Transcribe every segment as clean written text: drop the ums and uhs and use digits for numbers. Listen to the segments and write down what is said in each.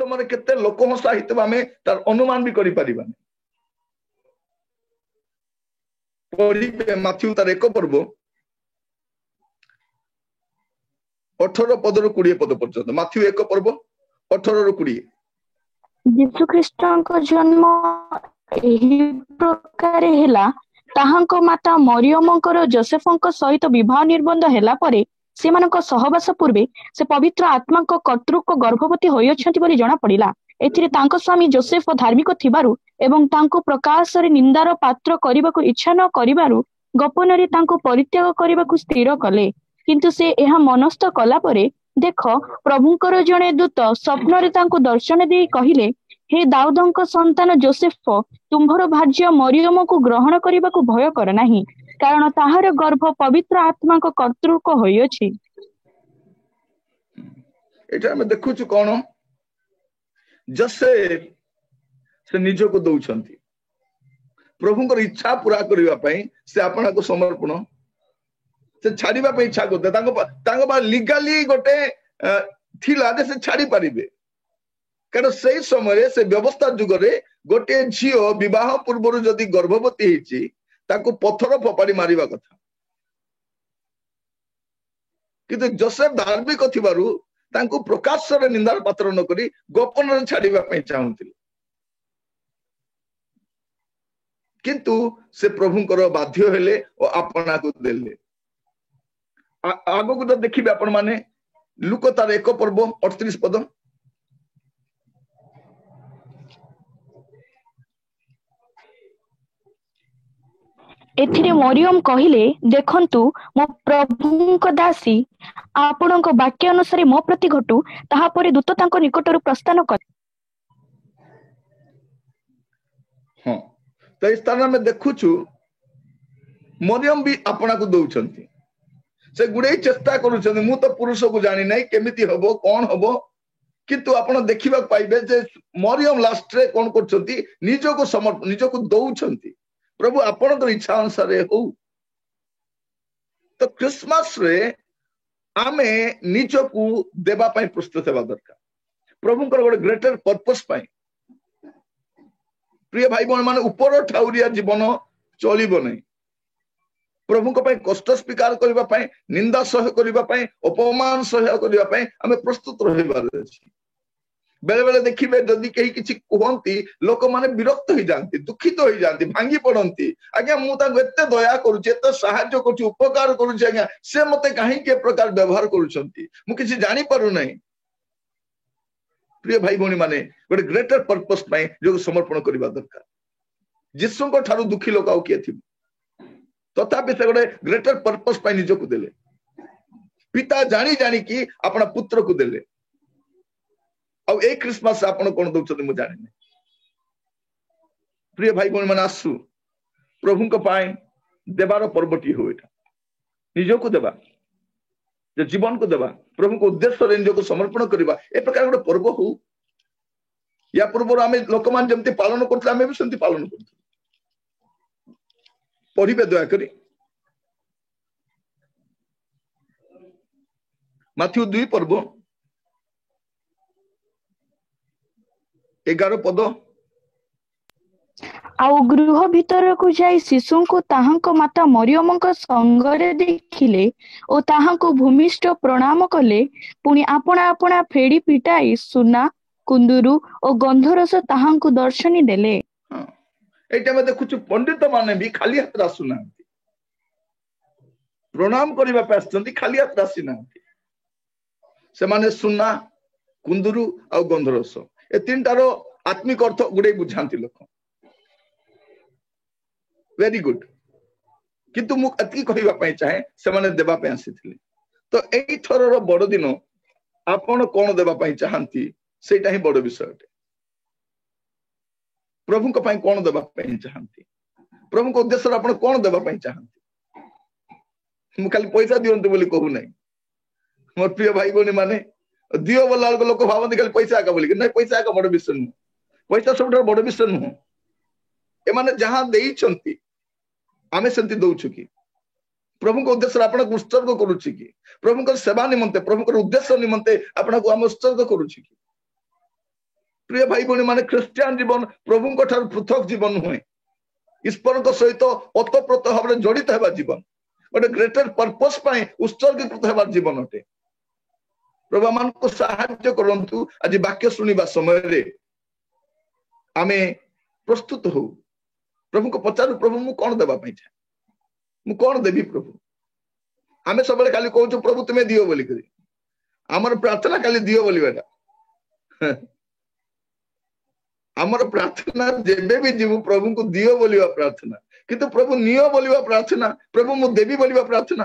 समय केते लोक हंसा हितबा में तार अनुमान भी करि परिबानी पढ़िबे माथ्यू तार 1 पर्व 18 पद रु 20 पद पर्यंत माथ्यू 1 पर्व 18 रु 20 यीशु ख्रीष्टଙ୍କ जन्म एही प्रकार हेला ताहांको माता मरियमଙ୍କର जोसेफଙ୍କ सहित विवाह निर्बंध हेला परे सेमानଙ୍କ सहवास पूर्वे से पवित्र आत्माଙ୍କ कर्तृक गर्भवती होइछंती बोली जणा पड़िला। एथिरे तांको स्वामी जोसेफ धार्मिक थिबारु एवं तांको प्रकाशरे निंदार पात्र करिबाकू इच्छा न करिबारु गोपनरे तांको परित्याग करिबाकू स्थिर कले। किंतु से एहा मनस्थ कला परे देख प्रभुଙ୍କର जणे दूत स्वप्नरे तांको दर्शन देई कहिले हे दाऊदଙ୍କ संतान जोसेफ तुम्भर भार्य मरियम को ग्रहण करने को भय कर नहीं कारण ताहार गर्भ पवित्र आत्मा को कर्तृक होइछि। एटा हम देखुछु कोन जोसेफ से निज को दउछंती प्रभुଙ୍କର इच्छा पूरा करिवा पई से आपना को समर्पण से छाड़ीबा पई इच्छा करते तांको बा लीगली गोटे थिला जे से छाड़ी परिबे कारण सही समय से व्यवस्था जुगरे गोटे झियो विवाह पूर्व जदि गर्भवती हेची ताको पत्थर फोपाड़ी मारिबा कथा किंतु जोसेफ धार्मिक थिबारु तांको प्रकाशरे निंदार पात्र न करी गोपन छाड़ीबा पई चाहुथिले किंतु से प्रभुଙ୍କର बाध्य हेले और आपना को देले। आगो को देखिबे आपण माने लूक तार 1 पर्व 38 पद एथिरे मरियम कहिले देखंतु मो प्रभुଙ୍କ दासी आपणଙ୍କ वाक्य अनुसार मो प्रति घटू ताहा परे दूत तांको निकटरु प्रस्थान कर। हां तो इस स्थान में देखुछु मरियम भी आपना को दउछंती से गुडे चेष्टा करूछंती मु तो पुरुष को जानि नै केमिति हबो कोन हबो किंतु आपण देखिबा पाइबे जे मरियम लास्ट रे कोन करछंती निजो को समर्पण निजो को दउछंती प्रभु आपण इच्छा अनुसार हो। तो क्रिसमस रे आमे निज को देबा पई प्रस्तुत हेबा दरकार प्रभुଙ୍କର गोटे ग्रेटर पर्पस पई प्रिय भाई बहन माने ऊपर ठाउरिया जीवन चलिबो नै प्रभु को कष्ट स्वीकार करबा पई निंदा सह करबा पई अपमान सह करबा पई आमे प्रस्तुत रहिबार अछि। बेले बेले देखिबे जदि केही किछि कहंती लोक माने विरक्त हो जांती दुखित हो जांती भांगी पड़ंती आज्ञा मु ताको एते दया करूची एते सहाय्य करूची उपकार करूची आज्ञा से मते काहे के प्रकार व्यवहार करूछंती मु किछि जानि पारु नै। प्रिय भाई भौणी माने गोटे ग्रेटर पर्पस पई जो समर्पण करबा दरकार यीशुଙ୍କ ठारू दुखी लोक आउ के थिबो तथापि से गोटे ग्रेटर पर्पस पई निज को देले पिता जानी जानी कि अपना पुत्र को देले अब ए क्रिसमस आपण कोन दउछथि मु जानि नै। प्रिय भाई भौणी माने आसु प्रभु को पाए देवार पर्वटी हो एटा निज को देबा जे जीवन को देबा प्रभु को उद्देश्य रे निज को समर्पण करबा ए प्रकार गोटे पर्व हो या पूर्व आमे लोकमान जेमति पालन करथला आमे भी सेमति पालन करथि पढ़िबे दया करी माथ्यू 2 पर्व 11 पद आउ गृह भीतर को जाई शिशु को ताहांको माता मरियमଙ୍କ संगरे देखिले ओ ताहांको भूमिष्ठ प्रणाम कले पुणी आपणा आपणा फेड़ी पिटाई सुना कुंदुरु और गंधरस ताहांको दर्शनी देले। एटा में देखुछु पंडित माने भी खाली हाथ आसुना प्रणाम करबा पे आछंती खाली हाथ आसीना से माने सुना कुंदुरु और गंधरस ए तीनटारो आत्मिक अर्थ गुडे बुझांती लोक वेरी गुड किंतु मु अति कहबा पई चाहे से माने देबा पे आसीथिले तो एई थरर बड़ दिन आपण कोन देबा पई चाहंती सेटा ही बड़ विषय प्रभु को पई कोन देबा पई चाहंती प्रभु को उद्देश्य आपण कोन देबा पई चाहंती मु खाली पैसा दियंतु बोली कहू नै मोर प्रिय भाई बहनी माने दियो बोला लोक भावंती खाली पैसा का बोली नै पैसा का बड़ विषय नु पैसा सब बड़ विषय नु ए माने जहां देई छंती आमे सेंती दउछु की प्रभु को उद्देश्य आपण को उत्सर्ग करूछि की प्रभु को सेवा निमंते प्रभु को उद्देश्य निमंते आपण को हम उत्सर्ग करूछि की प्रिय भाई भौणी माने ख्रिस्टियान जीवन प्रभु ठार पृथक जीवन नुहे ईश्वर सहित ओतप्रोत भाव जड़ित होगा जीवन गोटे ग्रेटर पर्पस उत्सर्गीकृत होगा जीवन अटे प्रभु मान को साहाय्य करंतु आज वाक्य शुणा समय आमे प्रस्तुत हो प्रभु को पचारू प्रभु मु कौन देवा चाहे मु कौन देवी प्रभु आमे सब खाली कहूँ प्रभु तुम्हें दियो बोली आमर प्रार्थना खाली दियो बोली बेटा आमर प्रार्थना जेबे भी जीव प्रभु को दियो बोलिवा प्रार्थना किंतु प्रभु नियो बोलिवा प्रार्थना प्रभु मु देवी बोलिवा प्रार्थना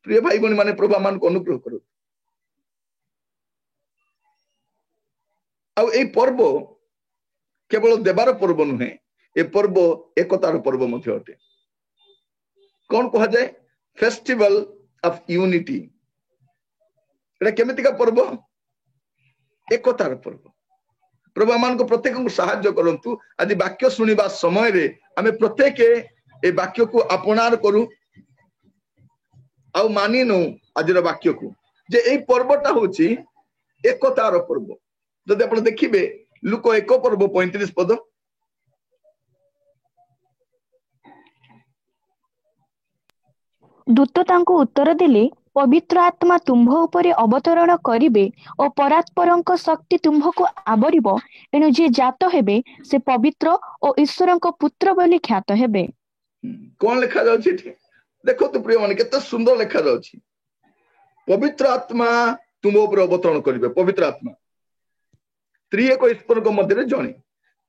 प्रिय भाई बहनी माने प्रभु मान को अनुग्रह करो आ पर्व केवल देवार पर्व नुहे ए पर्व एकतार पर्व मध्य अटे कौन कहा जाए फेस्टिवल ऑफ यूनिटी एटा केमितिका पर्व एकतार पर्व प्रभु मान को प्रत्येक को साहाय्य करंतु आज वाक्य शुणा समय रे आमे प्रत्येक ए वाक्य को अपनार करू आउ मानी नु आज वाक्य को जे ए पर्वटा होची एकतार पर्व जदि आपण देखिबे लुक 1 पर्व 35 पद दूत तांको उत्तर देले पवित्र आत्मा तुम्भ उपरे अवतरण करिबे और परात्परंक शक्ति तुम्भको आवरिबो एणु जे जात हेबे से पवित्र और ईश्वरंक पुत्र बोली ख्यात हेबे कौन लिखा जाउछि देखो तो प्रिय माने केते सुंदर लिखा जाउछि पवित्र आत्मा तुम ऊपर अवतरण करिबे पवित्र आत्मा त्रिएक ईश्वर को मध्य जणे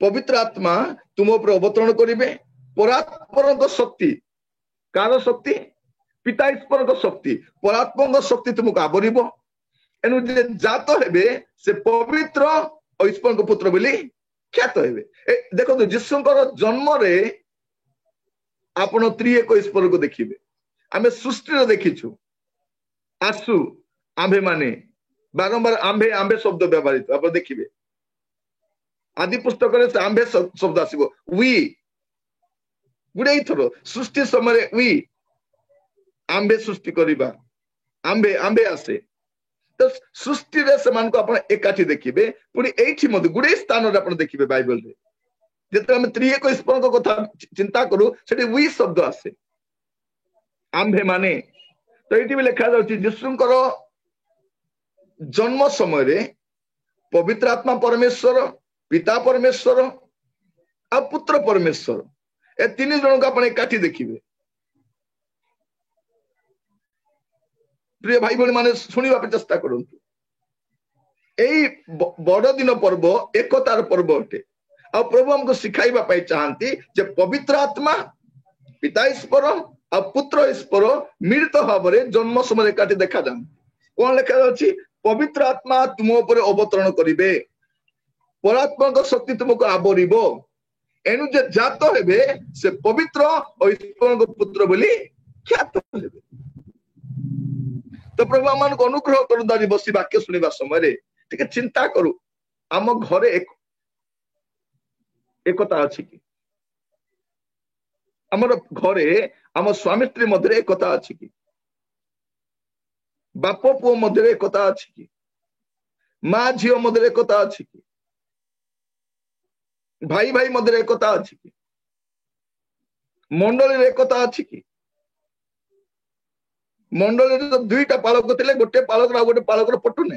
पवित्र आत्मा तुम ऊपर अवतरण करिबे परात्परक शक्ति कार शक्ति पिता ईश्वर को शक्ति परात्मक शक्ति तुमको आवरिबो एनु जे जात हेबे से पवित्र और ईश्वर को पुत्र बोली ख्यात हेबे देखो तो यीशुंकर जन्म रे आपण त्रिएक ईश्वर को देखिबे आमे सृष्टि रे देखिछु आसु आंभे माने बारंबार आंभे आंभे शब्द व्यवहारित आप देखिबे आदि पुस्तक रे से आंभे शब्द आसीबो वी गुडे थरो सृष्टि समय वी आंबे सृष्टि करिबा आंबे आंबे आसे तो सृष्टि रे समान को आपण एकाठी देखिबे पुनी एठी मधे गुडे स्थान रे आपण देखिबे बाइबल रे जेते हम त्रिएक ईश्वर को कथा चिंता करू सेठी वी शब्द आसे आंबे माने तो एठी भी लिखा जाउची यीशुंकर जन्म समय रे पवित्र आत्मा परमेश्वर पिता परमेश्वर आ पुत्र परमेश्वर ए तीन जन को आपण एकाठी देखिबे प्रिय भाई भौणी माने शुणिबा पे चेष्टा करंतु एई बड़ दिन पर्व एकतार पर्व अटे आ प्रभु हमको सिखाइबा पाई चाहंती जे पवित्र आत्मा पिता ईश्वर आ पुत्र ईश्वर मिलित भावरे जन्म समय एकाठी देखा जान कोन लिखा अछि पवित्र आत्मा तुम ऊपर अवतरण करिवे परात्मक शक्ति तुमको आवरिबो एनु जे जात हेबे से पवित्र और ईश्वर को पुत्र बोली ख्यात हेबे तो प्रभु आम को अनुग्रह करू दारी बसी वाक्य शुणा समय टिके चिंता करू आम घरे एकता अछि कि आमर घरे आम स्वामी स्त्री मध्य एकता अछि कि बाप पुओ मध्य एकता अछि कि माँ झील मध्य एकता अछि कि भाई भाई मध्य एकता अछि कि मंडली एकता अछि कि मंडली तो दुईटा पालक थे गोटे पालक गोटे पालक पटुने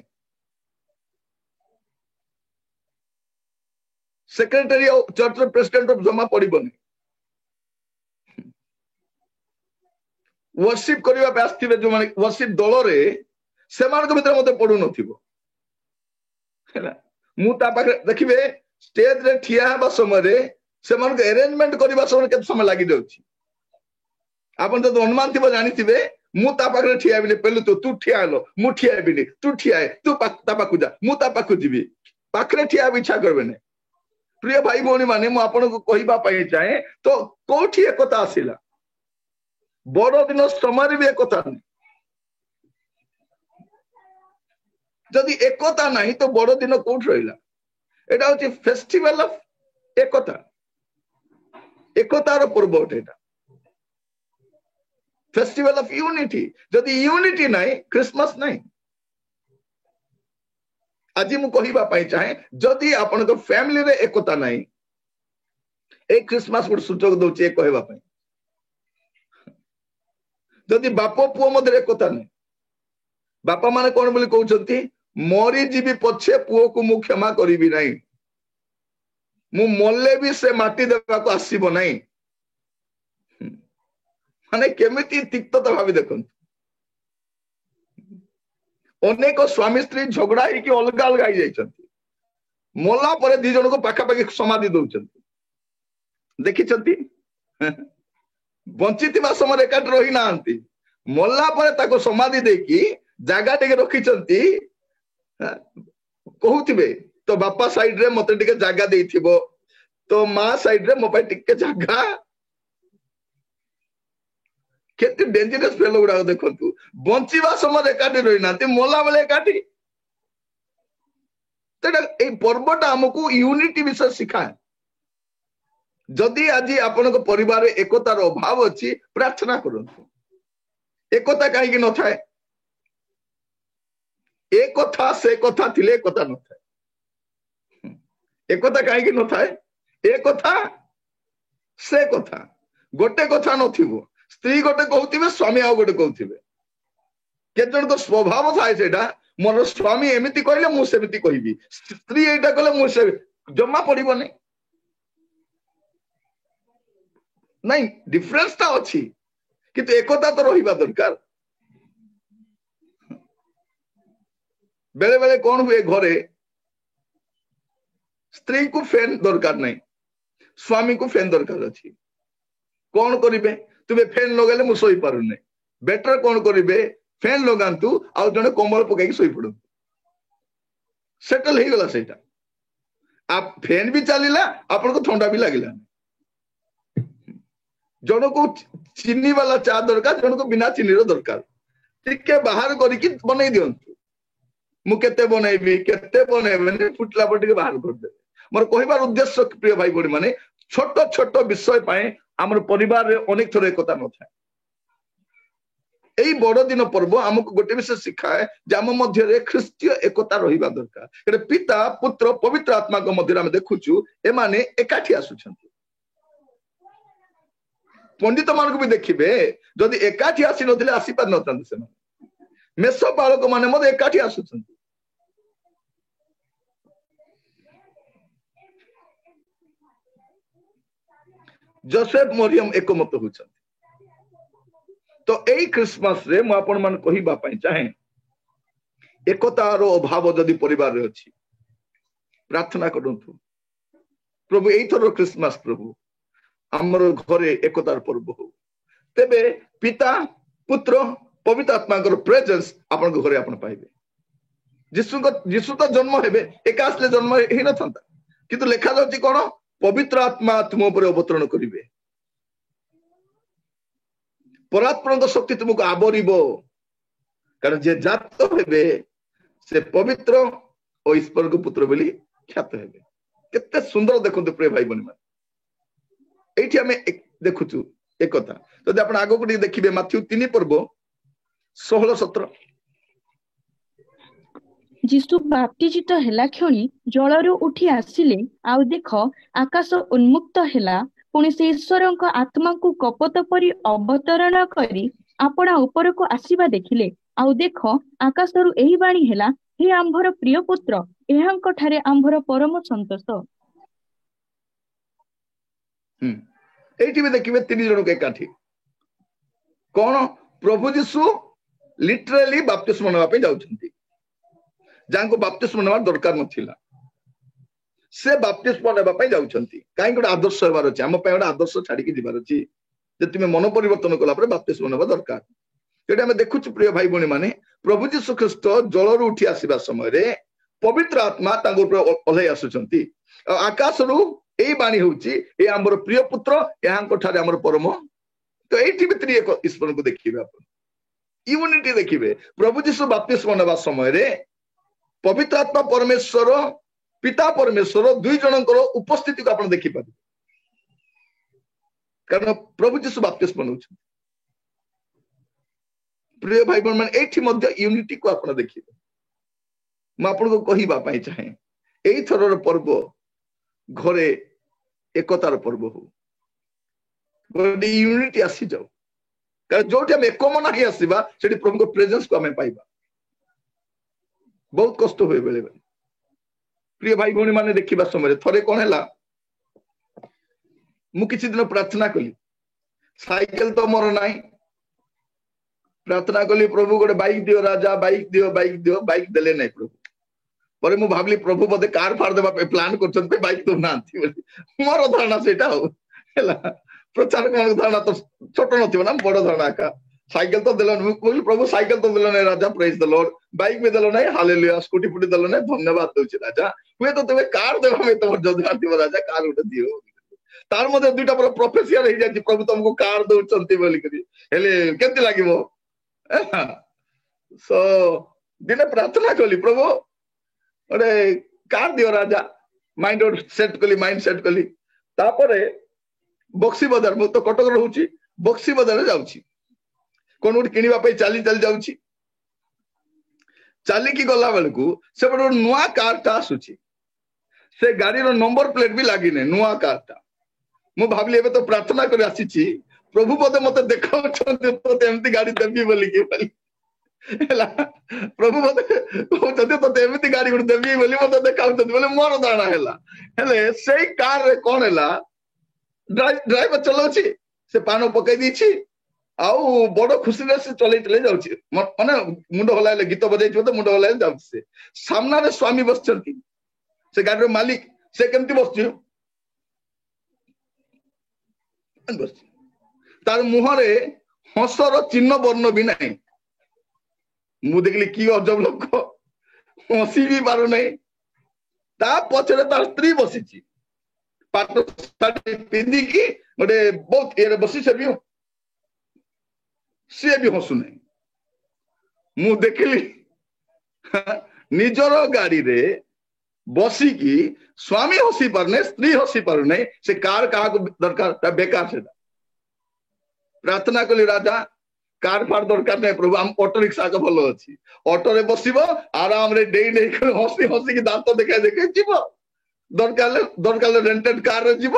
सेक्रेटरी चर्च प्रेसिडेंट जमा पड़बनी वर्शिप करने आसवे जो माने वर्शिप दल रे से भीतर मत पड़ू नाखे देखिए स्टेज रे ठिया हवा समय से अरेंजमेंट करने समय केते समय लगी जाउछि आपन तो अनुमान थी जानी मु ता पाखरे ठिया बिले पेलु तू ठिया लो मु ठिया बिली तू ठिया तू ता पाखु जा मु ता पाखु जीवी पाखरे ठिया इच्छा करबे ने प्रिय भाई भौणी माने मु आपन को कहिबा पाई चाहे तो कोठी एकता आसिला बड़ दिन समय भी एकता नहीं जदि एकता नहीं तो बड़ दिन कोठ रहिला एटा होची फेस्टिवल ऑफ एकता एकतार पर्व एटा फेस्टिवल ऑफ यूनिटी जदि यूनिटी नहीं क्रिसमस नहीं आज मु कहबा पई चाहे जदि आपन फैमिली रे एकता नहीं ए क्रिसमस गोटे सुचक दउची ए कहबा पई जदि बाप पुओ मध्य एकता नहीं बापा माने कौन बोली कहउछंती मरी जीवी पछे पुओ को मु क्षमा करिबि नहीं मु मल्ले भी से माटी देवा को आसीबो नहीं माने केमिति तिक्तता भाबी देखन अनेक स्वामी स्त्री झगड़ा ही कि अलग अलग आई जाइछंती मोला परे दी जन को पाखा पाखी समाधि दउछंती देखिछंती बंचितिबा समय एकाट रही नांती मोला परे ताको समाधि देकी जागा टिके रखिछंती कहूथिबे तो बापा साइड रे मते टिके जागा देइथिबो तो मां साइड रे मो पे टिके जागा केते डेंजरस फेलो गुडा देखंतु बंचिबा समय एकाटी रही नांती मोला बेले एकाटी तेडा ए पर्वटा हमकु यूनिटी विषय सिखाए जदि आज आपन परिवार एकतार अभाव अछि प्रार्थना करंतु एकता काहे कि न थाए एक कथा से कथा थिले एकता न थाए एकता काहे कि न थाए एक कथा से कथा गोटे कथा नथिबो स्त्री गोटे कहउथिबे स्वामी आ गोटे कहउथिबे के जन को स्वभाव थाए सेटा मोर स्वामी एमिति कहले मु सेमिति कहिबी स्त्री एटा कहले मु से जम्मा पड़िबो नै नहीं डिफरेंस ता अछि किंतु एकता तो रहिबा दरकार बेले बेले कौन हुए घरे स्त्री को फैन दरकार नहीं स्वामी को फैन दरकार अछि कौन करिवे तुमे फैन लगेले मु सोई पारु नै बेटर कौन करिवे फैन लगांतु आ जने कमल पकाई सोई पड़ो सेटल हे गला सेटा आप फैन भी चलिला आपन को ठंडा भी लागिला जन को चीनी वाला चा दरकार जन को बिना चीनी रो दरकार टिके बाहर करिकि बनै दियंतु मु केते बनैबी केते बनैबे फुटला पटिके बाहर कर दे मोर कहिबार उद्देश्य प्रिय भाई बड़ी माने छोट छोट विषय पाए हमर परिवार रे अनेक थोर एकता न थाए एई बड़ दिन पर्व हमको गोटे विषय सिखाए जे हम मध्य रे ख्रीस्टीय एकता रहिबा दरकार एटे पिता पुत्र पवित्र आत्मा को मध्य हम देखुछु ए माने एकाठी आसुछंती पंडित मान को भी देखिबे जदि एकाठी आसी नथिले आसी पार नथांते से मेष पालक माने मते एकाठी आसुछंती जोसेफ मरियम एकमत होछंती तो एई क्रिसमस रे मु आपन मान कहिबा पई चाहे एकतार अभाव जदि परिवार रे अछि प्रार्थना करंतु प्रभु एई थरो क्रिसमस प्रभु हमर घरे एकतार पर्व हो तेबे पिता पुत्र पवित्र आत्मा को प्रेजेंस आपन घरे आपन पाइबे यीशु तो जन्म हेबे एकासले जन्म हे न थांता किंतु लेखा जाउची कोन पवित्र आत्मा तुम ऊपर अवतरण करिवे परात्पर शक्ति तुमको आवरिबो कारण जे जात हेबे से पवित्र और ईश्वर को पुत्र बोली ख्यात हेबे केते सुंदर देखंतु प्रिय भाई बहन माने एठी हमें देखुछु एक कथा तो आपण आगो को देखिबे माथ्यू 3 पर्व 16-17 जीशु बाप्तिजित हेला क्षणी जलरू उठी आसिले आउ देख आकाश उन्मुक्त हेला पुणी से ईश्वरଙ୍କ आत्मा को कपत परी अवतरण करी आपणा ऊपर को आसीबा देखिले आउ देख आकाशरू एही बाणी हेला हे आंभर प्रिय पुत्र एहांक ठारे आंभर परम संतोष एठी भी देखिबे 3 जण के एकाठी कोन प्रभु यीशु लिटरली बपतिस्मा नवा पे जाउछंती जांको बपतिस्मा नवा दरकार नथिला से बपतिस्मा नेबा पे जाउछंती काई गोटे आदर्श हेबार अछि हम पे गोटे आदर्श छाडी के दिबार अछि जे तुमे मन परिवर्तन कला पर बपतिस्मा नेबा दरकार एटा हम देखुछ प्रिय भाई बहनी माने प्रभु यीशु ख्रीष्ट जलरू उठी आसीबा समय रे पवित्र आत्मा तांको ऊपर ओलै आसुछंती आकाश रु एई बाणी होउची ए हमर प्रिय पुत्र एहांको ठारे हमर परम तो एठी भितरी एक ईश्वर को देखिबे आपण यूनिटी देखिबे प्रभु यीशु बपतिस्मा नेबा समय रे पवित्र आत्मा परमेश्वर पिता परमेश्वर दुई जनकर उपस्थिति को आपण देखि पाबे कारण प्रभु यीशु बपतिस्मा नउछ प्रिय भाई बहन मान एठी मध्य यूनिटी को आपण देखिबे ମୁଁ ଆପଣଙ୍କୁ କହିବା ପାଇଁ ଚାହେଁ ଏଇ ଥରର ପର୍ବ ଘରେ ଏକତାର ପର୍ବ ହଉ, ଗୋଟେ ୟୁନିଟି ଆସିଯାଉ। କାରଣ ଯୋଉଠି ଆମେ ଏକମନା ହେଇ ଆସିବା ସେଠି ପ୍ରଭୁଙ୍କ ପ୍ରେଜେନ୍ସକୁ ଆମେ ପାଇବା। ବହୁତ କଷ୍ଟ ହୁଏ ବେଳେ ବେଳେ। ପ୍ରିୟ ଭାଇ ଭଉଣୀ ମାନେ ଦେଖିବା ସମୟରେ ଥରେ କଣ ହେଲା, ମୁଁ କିଛି ଦିନ ପ୍ରାର୍ଥନା କଲି, ସାଇକେଲ ତ ମୋର ନାହିଁ, ପ୍ରାର୍ଥନା କଲି ପ୍ରଭୁ ଗୋଟେ ବାଇକ୍ ଦିଅ ରାଜା, ବାଇକ୍ ଦିଅ, ବାଇକ୍ ଦିଅ, ବାଇକ୍ ଦେଲେ ନାହିଁ ପ୍ରଭୁ। ପରେ ମୁଁ ଭାବିଲି ପ୍ରଭୁ ବୋଧେ କାର ଫାର ଦେବା ପାଇଁ ପ୍ଲାନ୍ କରୁଛନ୍ତି, ବାଇକ୍ ଦଉନାହାନ୍ତି ବୋଲି। ମୋର ଧାରଣା ସେଇଟା ଆଉ ହେଲା। ପ୍ରଚାରକ ଧାରଣା ତ ଛୋଟ ନଥିବ ନା, ବଡ ଧାରଣା ଏକା। ସାଇକେଲ ତ ଦେଲ, ମୁଁ କହିଲି ପ୍ରଭୁ ସାଇକେଲ ତ ଦେଲ ନାହିଁ ରାଜା, ପ୍ରେଜ ଦ ଲର୍ଡ, ବାଇକ୍ ବି ଦେଲ ନାହିଁ, ହାଲେଲୁୟା, ସ୍କୁଟି ଫୁଟି ଦେଲ ନାହିଁ, ଧନ୍ୟବାଦ ଦଉଛି ରାଜା। ହୁଏତ ତେବେ କାର ଦେବା ପାଇଁ ତମର ଯୋଜନା ଥିବ ରାଜା, କାର ଗୋଟେ ଦିଅ। ତାର ମଧ୍ୟ ଦୁଇଟା ପରେ ପ୍ରଫେସିଆଲ ହେଇଯାଇଛି, ପ୍ରଭୁ ତମକୁ କାର ଦଉଛନ୍ତି ବୋଲିକରି। ହେଲେ କେମିତି ଲାଗିବ? ଦିନେ ପ୍ରାର୍ଥନା କଲି, ପ୍ରଭୁ ଗୋଟେ କାର ଦିଅ ରାଜା, ମାଇଣ୍ଡ ସେଟ୍ କଲି, ମାଇଣ୍ଡ ସେଟ୍ କଲି। ତାପରେ ବକ୍ସି ବଜାର, ମୁଁ ତ କଟକ ରହୁଛି, ବକ୍ସି ବଜାର ଯାଉଛି, କଣ ଗୋଟେ କିଣିବା ପାଇଁ ଚାଲି ଚାଲି ଯାଉଛି। ଚାଲିକି ଗଲା ବେଳକୁ ସେପଟେ ଗୋଟେ ନୂଆ କାରଟା ଆସୁଛି, ସେ ଗାଡିର ନମ୍ବର ପ୍ଲେଟ ବି ଲାଗିନି, ନୂଆ କାରଟା। ମୁଁ ଭାବିଲି ଏବେ ତ ପ୍ରାର୍ଥନା କରି ଆସିଛି, ପ୍ରଭୁ ବୋଧେ ମତେ ଦେଖାଉଛନ୍ତି ତତେ ଏମିତି ଗାଡି ଦେବି ବୋଲିକି ହେଲା। ପ୍ରଭୁ ମତେ କହୁଛନ୍ତି ତତେ ଏମିତି ଗାଡି ଗୋଟେ ଦେବି ବୋଲି ମତେ ଦେଖାଉଛନ୍ତି ବୋଲି ମୋର ଧାରଣା ହେଲା। ହେଲେ ସେଇ କାରରେ କଣ ହେଲା, ଡ୍ରାଇଭର ଚଲାଉଛି, ସେ ପାନ ପକେଇ ଦେଇଛି, ଆଉ ବଡ ଖୁସିରେ ସେ ଚଲେଇ ଚଲେଇ ଯାଉଛି, ମାନେ ମୁଣ୍ଡ ହଲାଇଲେ, ଗୀତ ବଜାଇଥିବ ତ ମୁଣ୍ଡ ହଲାଇଲେ ଯାଉଛି। ସେ ସାମ୍ନାରେ ସ୍ୱାମୀ ବସିଛନ୍ତି, ସେ ଗାଡିର ମାଲିକ, ସେ କେମିତି ବସିଛି, ତାର ମୁହଁରେ ହସର ଚିହ୍ନ ବର୍ଣ୍ଣ ବି ନାହିଁ। ମୁଁ ଦେଖିଲି କି ଅଜବ ଲୋକ, ହସି ବି ପାରୁନାହିଁ। ତା ପଛରେ ତାର ସ୍ତ୍ରୀ ବସିଛି, ପାଟ ଶାଢୀ ପିନ୍ଧିକି ଗୋଟେ ବହୁତ ଇଏରେ ବସି, ସିଏ ବି ହସୁନାହିଁ। ମୁଁ ଦେଖିଲି ନିଜର ଗାଡିରେ ବସିକି ସ୍ୱାମୀ ହସି ପାରୁନାହିଁ, ସ୍ତ୍ରୀ ହସି ପାରୁନାହିଁ, ସେ କାର କାହାକୁ ଦରକାର, ବେକାର ସେଟା। ପ୍ରାର୍ଥନା କଲି ରାଜା କାର ଫାର ଦରକାର ନାହିଁ ପ୍ରଭୁ, ଆମ ଅଟୋ ରିକ୍ସା ଆଗ ଭଲ ଅଛି, ଅଟୋରେ ବସିବ ଆରାମରେ ଡେଇ ଡେଇ ହସି ହସିକି ଦାନ୍ତ ଦେଖାଇ ଦେଖାଇ ଯିବ, ଦରକାର ରେଣ୍ଟେଡ କାରରେ ଯିବ,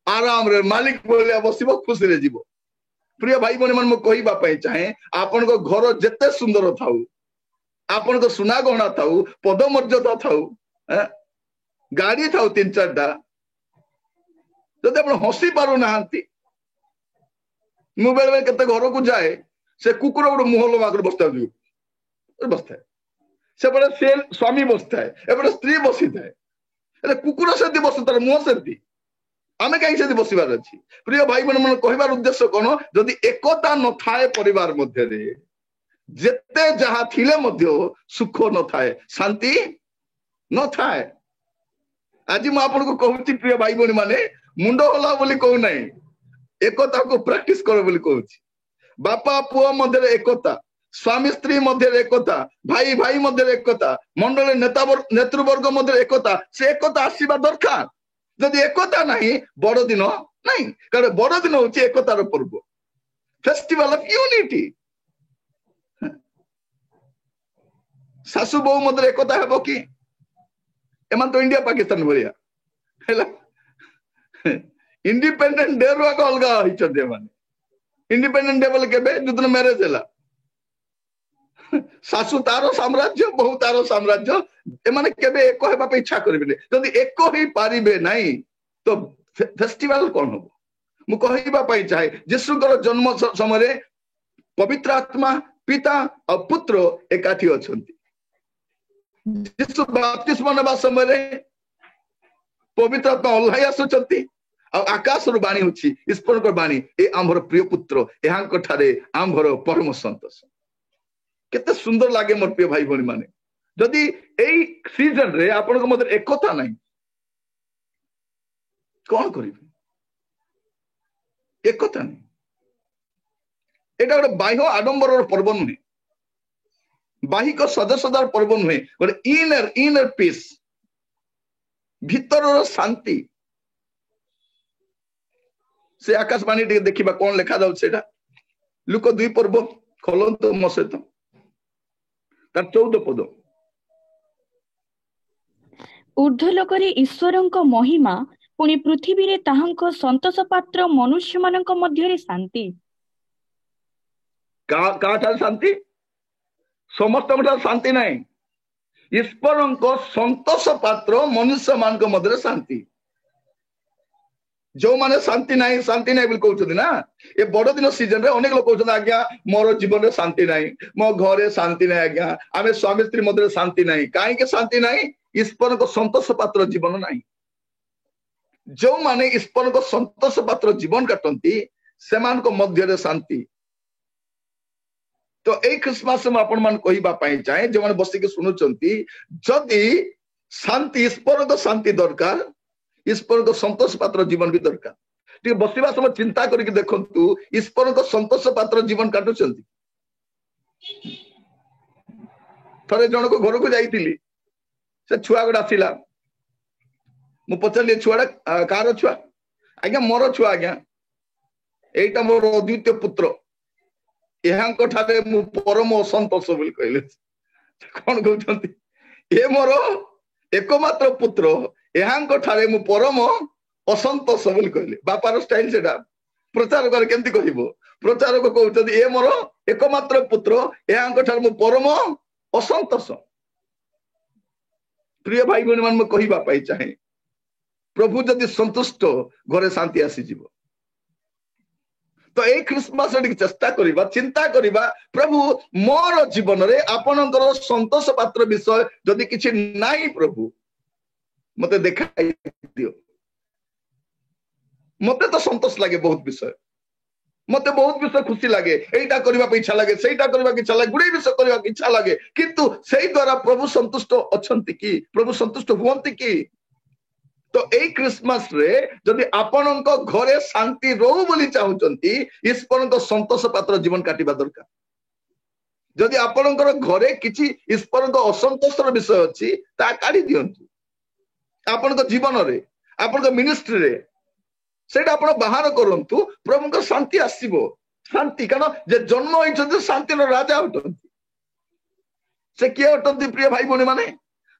ଆରାମରେ ମାଲିକ ଭଳିଆ ବସିବ, ଖୁସିରେ ଯିବ। ପ୍ରିୟ ଭାଇ ଭଉଣୀ ମାନେ ମୁଁ କହିବା ପାଇଁ ଚାହେଁ, ଆପଣଙ୍କ ଘର ଯେତେ ସୁନ୍ଦର ଥାଉ, ଆପଣଙ୍କ ସୁନା ଗହଣା ଥାଉ, ପଦମର୍ଯ୍ୟାଦା ଥାଉ, ଗାଡି ଥାଉ 3-4ଟା, ଯଦି ଆପଣ ହସି ପାରୁନାହାନ୍ତି। ମୁଁ ବେଳେ ବେଳେ କେତେ ଘରକୁ ଯାଏ, ସେ କୁକୁର ଗୋଟେ ମୁହଁ ଲଗାकर ବସିଥାଏ, ସେପଟେ ସେ ସ୍ୱାମୀ ବସିଥାଏ, ଏପଟେ ସ୍ତ୍ରୀ ବସିଥାଏ, ହେଲେ କୁକୁର ସେମିତି ବସୁ, ତାର ମୁହଁ ସେମିତି, ଆମେ କାହିଁକି ସେମିତି ବସିବାର ଅଛି? ପ୍ରିୟ ଭାଇ ଭଉଣୀ ମାନେ କହିବାର ଉଦ୍ଦେଶ୍ୟ କଣ, ଯଦି ଏକତା ନଥାଏ ପରିବାର ମଧ୍ୟରେ, ଯେତେ ଯାହା ଥିଲେ ମଧ୍ୟ ସୁଖ ନଥାଏ, ଶାନ୍ତି ନଥାଏ। ଆଜି ମୁଁ ଆପଣଙ୍କୁ କହୁଛି ପ୍ରିୟ ଭାଇ ଭଉଣୀ ମାନେ, ମୁଣ୍ଡ ହଲା ବୋଲି କହୁନାହିଁ, ଏକତାକୁ ପ୍ରାକ୍ଟିସ କର ବୋଲି କହୁଛି। ବାପା ପୁଅ ମଧ୍ୟରେ ଏକତା, ସ୍ୱାମୀ ସ୍ତ୍ରୀ ମଧ୍ୟରେ ଏକତା, ଭାଇ ଭାଇ ମଧ୍ୟରେ ଏକତା, ମଣ୍ଡଳୀ ନେତୃବର୍ଗ ମଧ୍ୟରେ ଏକତା, ସେ ଏକତା ଆସିବା ଦରକାର। ଯଦି ଏକତା ନାହିଁ, ବଡଦିନ ନାହିଁ। କାରଣ ବଡଦିନ ହଉଛି ଏକତାର ପର୍ବ, ଫେଷ୍ଟିଭାଲ ଅଫ ୟୁନିଟି। ଶାଶୁ ବୋହୂ ମଧ୍ୟରେ ଏକତା ହେବ କି? ଏମାନେ ତ ଇଣ୍ଡିଆ ପାକିସ୍ତାନ ଭଳିଆ ହେଲା। ଇଣ୍ଡିପେଣ୍ଡେଣ୍ଟ ଡେ ରୁ ଆଗ ଅଲଗା ହେଇଛନ୍ତି ଏମାନେ। ଇଣ୍ଡିପେଣ୍ଡେଣ୍ଟ ଡେ ବୋଲେ କେବେ? ଯୋଉଦିନ ମ୍ୟାରେଜ ହେଲା। ଶାଶୁ ତାର ସାମ୍ରାଜ୍ୟ, ବୋହୂ ତାର ସାମ୍ରାଜ୍ୟ, ଏମାନେ କେବେ ଏକ ହେବା ପାଇଁ ଇଚ୍ଛା କରିବେନି। ଯଦି ଏକ ହେଇପାରିବେ ନାହିଁ ତ ଫେଷ୍ଟିଭାଲ କଣ ହବ? ମୁଁ କହିବା ପାଇଁ ଚାହେଁ, ଯୀଶୁଙ୍କର ଜନ୍ମ ସମୟରେ ପବିତ୍ର ଆତ୍ମା, ପିତା ଆଉ ପୁତ୍ର ଏକାଠି ଅଛନ୍ତି। ଯୀଶୁ ବାପ୍ତିସ୍ମ ନେବା ସମୟରେ ପବିତ୍ର ଆତ୍ମା ଓହ୍ଲାଇ ଆସୁଛନ୍ତି, ଆଉ ଆକାଶରୁ ବାଣୀ ହଉଛି, ଈଶ୍ୱରଙ୍କ ବାଣୀ, ଏ ଆମର ପ୍ରିୟ ପୁତ୍ର, ଏହାଙ୍କ ଠାରେ ଆମ୍ଭର ପରମ ସନ୍ତୋଷ। କେତେ ସୁନ୍ଦର ଲାଗେ ମୋର ପ୍ରିୟ ଭାଇ ଭଉଣୀ ମାନେ। ଯଦି ଏଇ ସିଜନ ରେ ଆପଣଙ୍କ ମଧ୍ୟରେ ଏକତା ନାହିଁ, କଣ କରିବେ? ଏକତା ନାହିଁ। ଏଇଟା ଗୋଟେ ବାହ୍ୟ ଆଡମ୍ବରର ପର୍ବ ନୁହେଁ, ବାହିକ ସଦସ୍ୟତାର ପର୍ବ ନୁହେଁ, ଗୋଟେ ଇନର ପିସ୍, ଭିତରର ଶାନ୍ତି। ସେ ଆକାଶବାଣୀ ଟିକେ ଦେଖିବା କଣ ଲେଖା ଯାଉଛି ସେଇଟା। ଲୁକ 2 ପର୍ବ ଖୋଲନ୍ତୁ ମୋ ସହିତ, ତାର 14 ପଦ। ଊର୍ଦ୍ଧ୍ୱଲୋକରେ ଈଶ୍ୱରଙ୍କ ମହିମା, ପୁଣି ପୃଥିବୀରେ ତାହାଙ୍କ ସନ୍ତୋଷ ପାତ୍ର ମନୁଷ୍ୟମାନଙ୍କ ମଧ୍ୟରେ ଶାନ୍ତି। କାହାଠାରେ ଶାନ୍ତି? ସମସ୍ତଙ୍କଠାରେ ଶାନ୍ତି ନାହିଁ। ଈଶ୍ୱରଙ୍କ ସନ୍ତୋଷ ପାତ୍ର ମନୁଷ୍ୟମାନଙ୍କ ମଧ୍ୟରେ ଶାନ୍ତି। ଯୋଉମାନେ ଶାନ୍ତି ନାହିଁ ଶାନ୍ତି ନାହିଁ ବୋଲି କହୁଛନ୍ତି ନା, ଏ ବଡଦିନ ସିଜନରେ ଅନେକ ଲୋକ କହୁଛନ୍ତି ଆଜ୍ଞା ମୋର ଜୀବନରେ ଶାନ୍ତି ନାହିଁ, ମୋ ଘରେ ଶାନ୍ତି ନାହିଁ, ଆଜ୍ଞା ଆମେ ସ୍ୱାମୀ ସ୍ତ୍ରୀ ମଧ୍ୟରେ ଶାନ୍ତି ନାହିଁ। କାହିଁକି ଶାନ୍ତି ନାହିଁ? ଈଶ୍ୱରଙ୍କ ସନ୍ତୋଷ ପାତ୍ର ଜୀବନ ନାହିଁ। ଯୋଉମାନେ ଈଶ୍ୱରଙ୍କ ସନ୍ତୋଷ ପାତ୍ର ଜୀବନ କାଟନ୍ତି ସେମାନଙ୍କ ମଧ୍ୟରେ ଶାନ୍ତି। ତ ଏଇ ଖ୍ରୀଷ୍ଟମାସ ମୁଁ ଆପଣ ମାନଙ୍କୁ କହିବା ପାଇଁ ଚାହେଁ, ଯୋଉମାନେ ବସିକି ଶୁଣୁଛନ୍ତି, ଯଦି ଶାନ୍ତି, ଈଶ୍ୱରଙ୍କ ଶାନ୍ତି ଦରକାର, ଈଶ୍ୱରଙ୍କ ସନ୍ତୋଷ ପାତ୍ର ଜୀବନ ବି ଦରକାର। ଟିକେ ବସିବା ସମୟ ଚିନ୍ତା କରିକି ଦେଖନ୍ତୁ, ଈଶ୍ୱରଙ୍କ ସନ୍ତୋଷ ପାତ୍ର ଜୀବନ କାଟୁଛନ୍ତି। ଥରେ ଜଣକ ଘରକୁ ଯାଇଥିଲି, ସେ ଛୁଆ ଗୋଟେ ଆସିଲା, ମୁଁ ପଚାରିଲି ଛୁଆଟା କାହାର ଛୁଆ? ଆଜ୍ଞା ମୋର ଛୁଆ, ଆଜ୍ଞା ଏଇଟା ମୋର ଅଦ୍ୱିତୀୟ ପୁତ୍ର, ଏହାଙ୍କ ଠାରେ ମୁଁ ପରମ ଅସନ୍ତୋଷ ବୋଲି କହିଲେ। କଣ କହୁଛନ୍ତି? ଏ ମୋର ଏକମାତ୍ର ପୁତ୍ର, ଏହାଙ୍କ ଠାରେ ମୁଁ ପରମ ଅସନ୍ତୋଷ ବୋଲି କହିଲେ। ବାପାର ଷ୍ଟାଇଲ ସେଟା। ପ୍ରଚାରକ କେମିତି କହିବ? ପ୍ରଚାରକ କହୁଛନ୍ତି ଏ ମୋର ଏକମାତ୍ର ପୁତ୍ର, ଏହାଙ୍କ ଠାରେ ମୁଁ ପରମ ଅସନ୍ତୋଷ। ପ୍ରିୟ ଭାଇ ଭଉଣୀ ମାନେ, ମୁଁ କହିବା ପାଇଁ ଚାହେଁ, ପ୍ରଭୁ ଯଦି ସନ୍ତୁଷ୍ଟ, ଘରେ ଶାନ୍ତି ଆସିଯିବ। ତ ଏଇ ଖ୍ରୀଷ୍ଟମାସ ଟିକେ ଚେଷ୍ଟା କରିବା, ଚିନ୍ତା କରିବା, ପ୍ରଭୁ ମୋର ଜୀବନରେ ଆପଣଙ୍କର ସନ୍ତୋଷ ପାତ୍ର ବିଷୟ ଯଦି କିଛି ନାହିଁ, ପ୍ରଭୁ ମତେ ଦେଖାଇ ଦିଅ। ମତେ ତ ସନ୍ତୋଷ ଲାଗେ ବହୁତ ବିଷୟ, ମତେ ବହୁତ ବିଷୟ ଖୁସି ଲାଗେ, ଏଇଟା କରିବାକୁ ଇଚ୍ଛା ଲାଗେ, ସେଇଟା କରିବାକୁ ଇଚ୍ଛା ଲାଗେ, ଗୁଡେ ବିଷୟ କରିବାକୁ ଇଚ୍ଛା ଲାଗେ, କିନ୍ତୁ ସେଇ ଦ୍ଵାରା ପ୍ରଭୁ ସନ୍ତୁଷ୍ଟ ଅଛନ୍ତି କି? ପ୍ରଭୁ ସନ୍ତୁଷ୍ଟ ହୁଅନ୍ତି କି? ତ ଏଇ ଖ୍ରୀଷ୍ଟମାସ ରେ ଯଦି ଆପଣଙ୍କ ଘରେ ଶାନ୍ତି ରହୁ ବୋଲି ଚାହୁଁଛନ୍ତି, ଈଶ୍ୱରଙ୍କ ସନ୍ତୋଷ ପାତ୍ର ଜୀବନ କାଟିବା ଦରକାର। ଯଦି ଆପଣଙ୍କର ଘରେ କିଛି ଈଶ୍ୱରଙ୍କ ଅସନ୍ତୋଷର ବିଷୟ ଅଛି, ତାହା କାଢି ଦିଅନ୍ତୁ। ଆପଣଙ୍କ ଜୀବନରେ, ଆପଣଙ୍କ ମିନିଷ୍ଟ୍ରିରେ ସେଇଟା ଆପଣ ବାହାର କରନ୍ତୁ, ପ୍ରଭୁଙ୍କ ଶାନ୍ତି ଆସିବ। ଶାନ୍ତି, କାରଣ ଯେ ଜନ୍ମ ହୋଇଛନ୍ତି ଶାନ୍ତିର ରାଜା ଅଟନ୍ତି। ସେ କିଏ ଅଟନ୍ତି ପ୍ରିୟ ଭାଇ ଭଉଣୀ ମାନେ?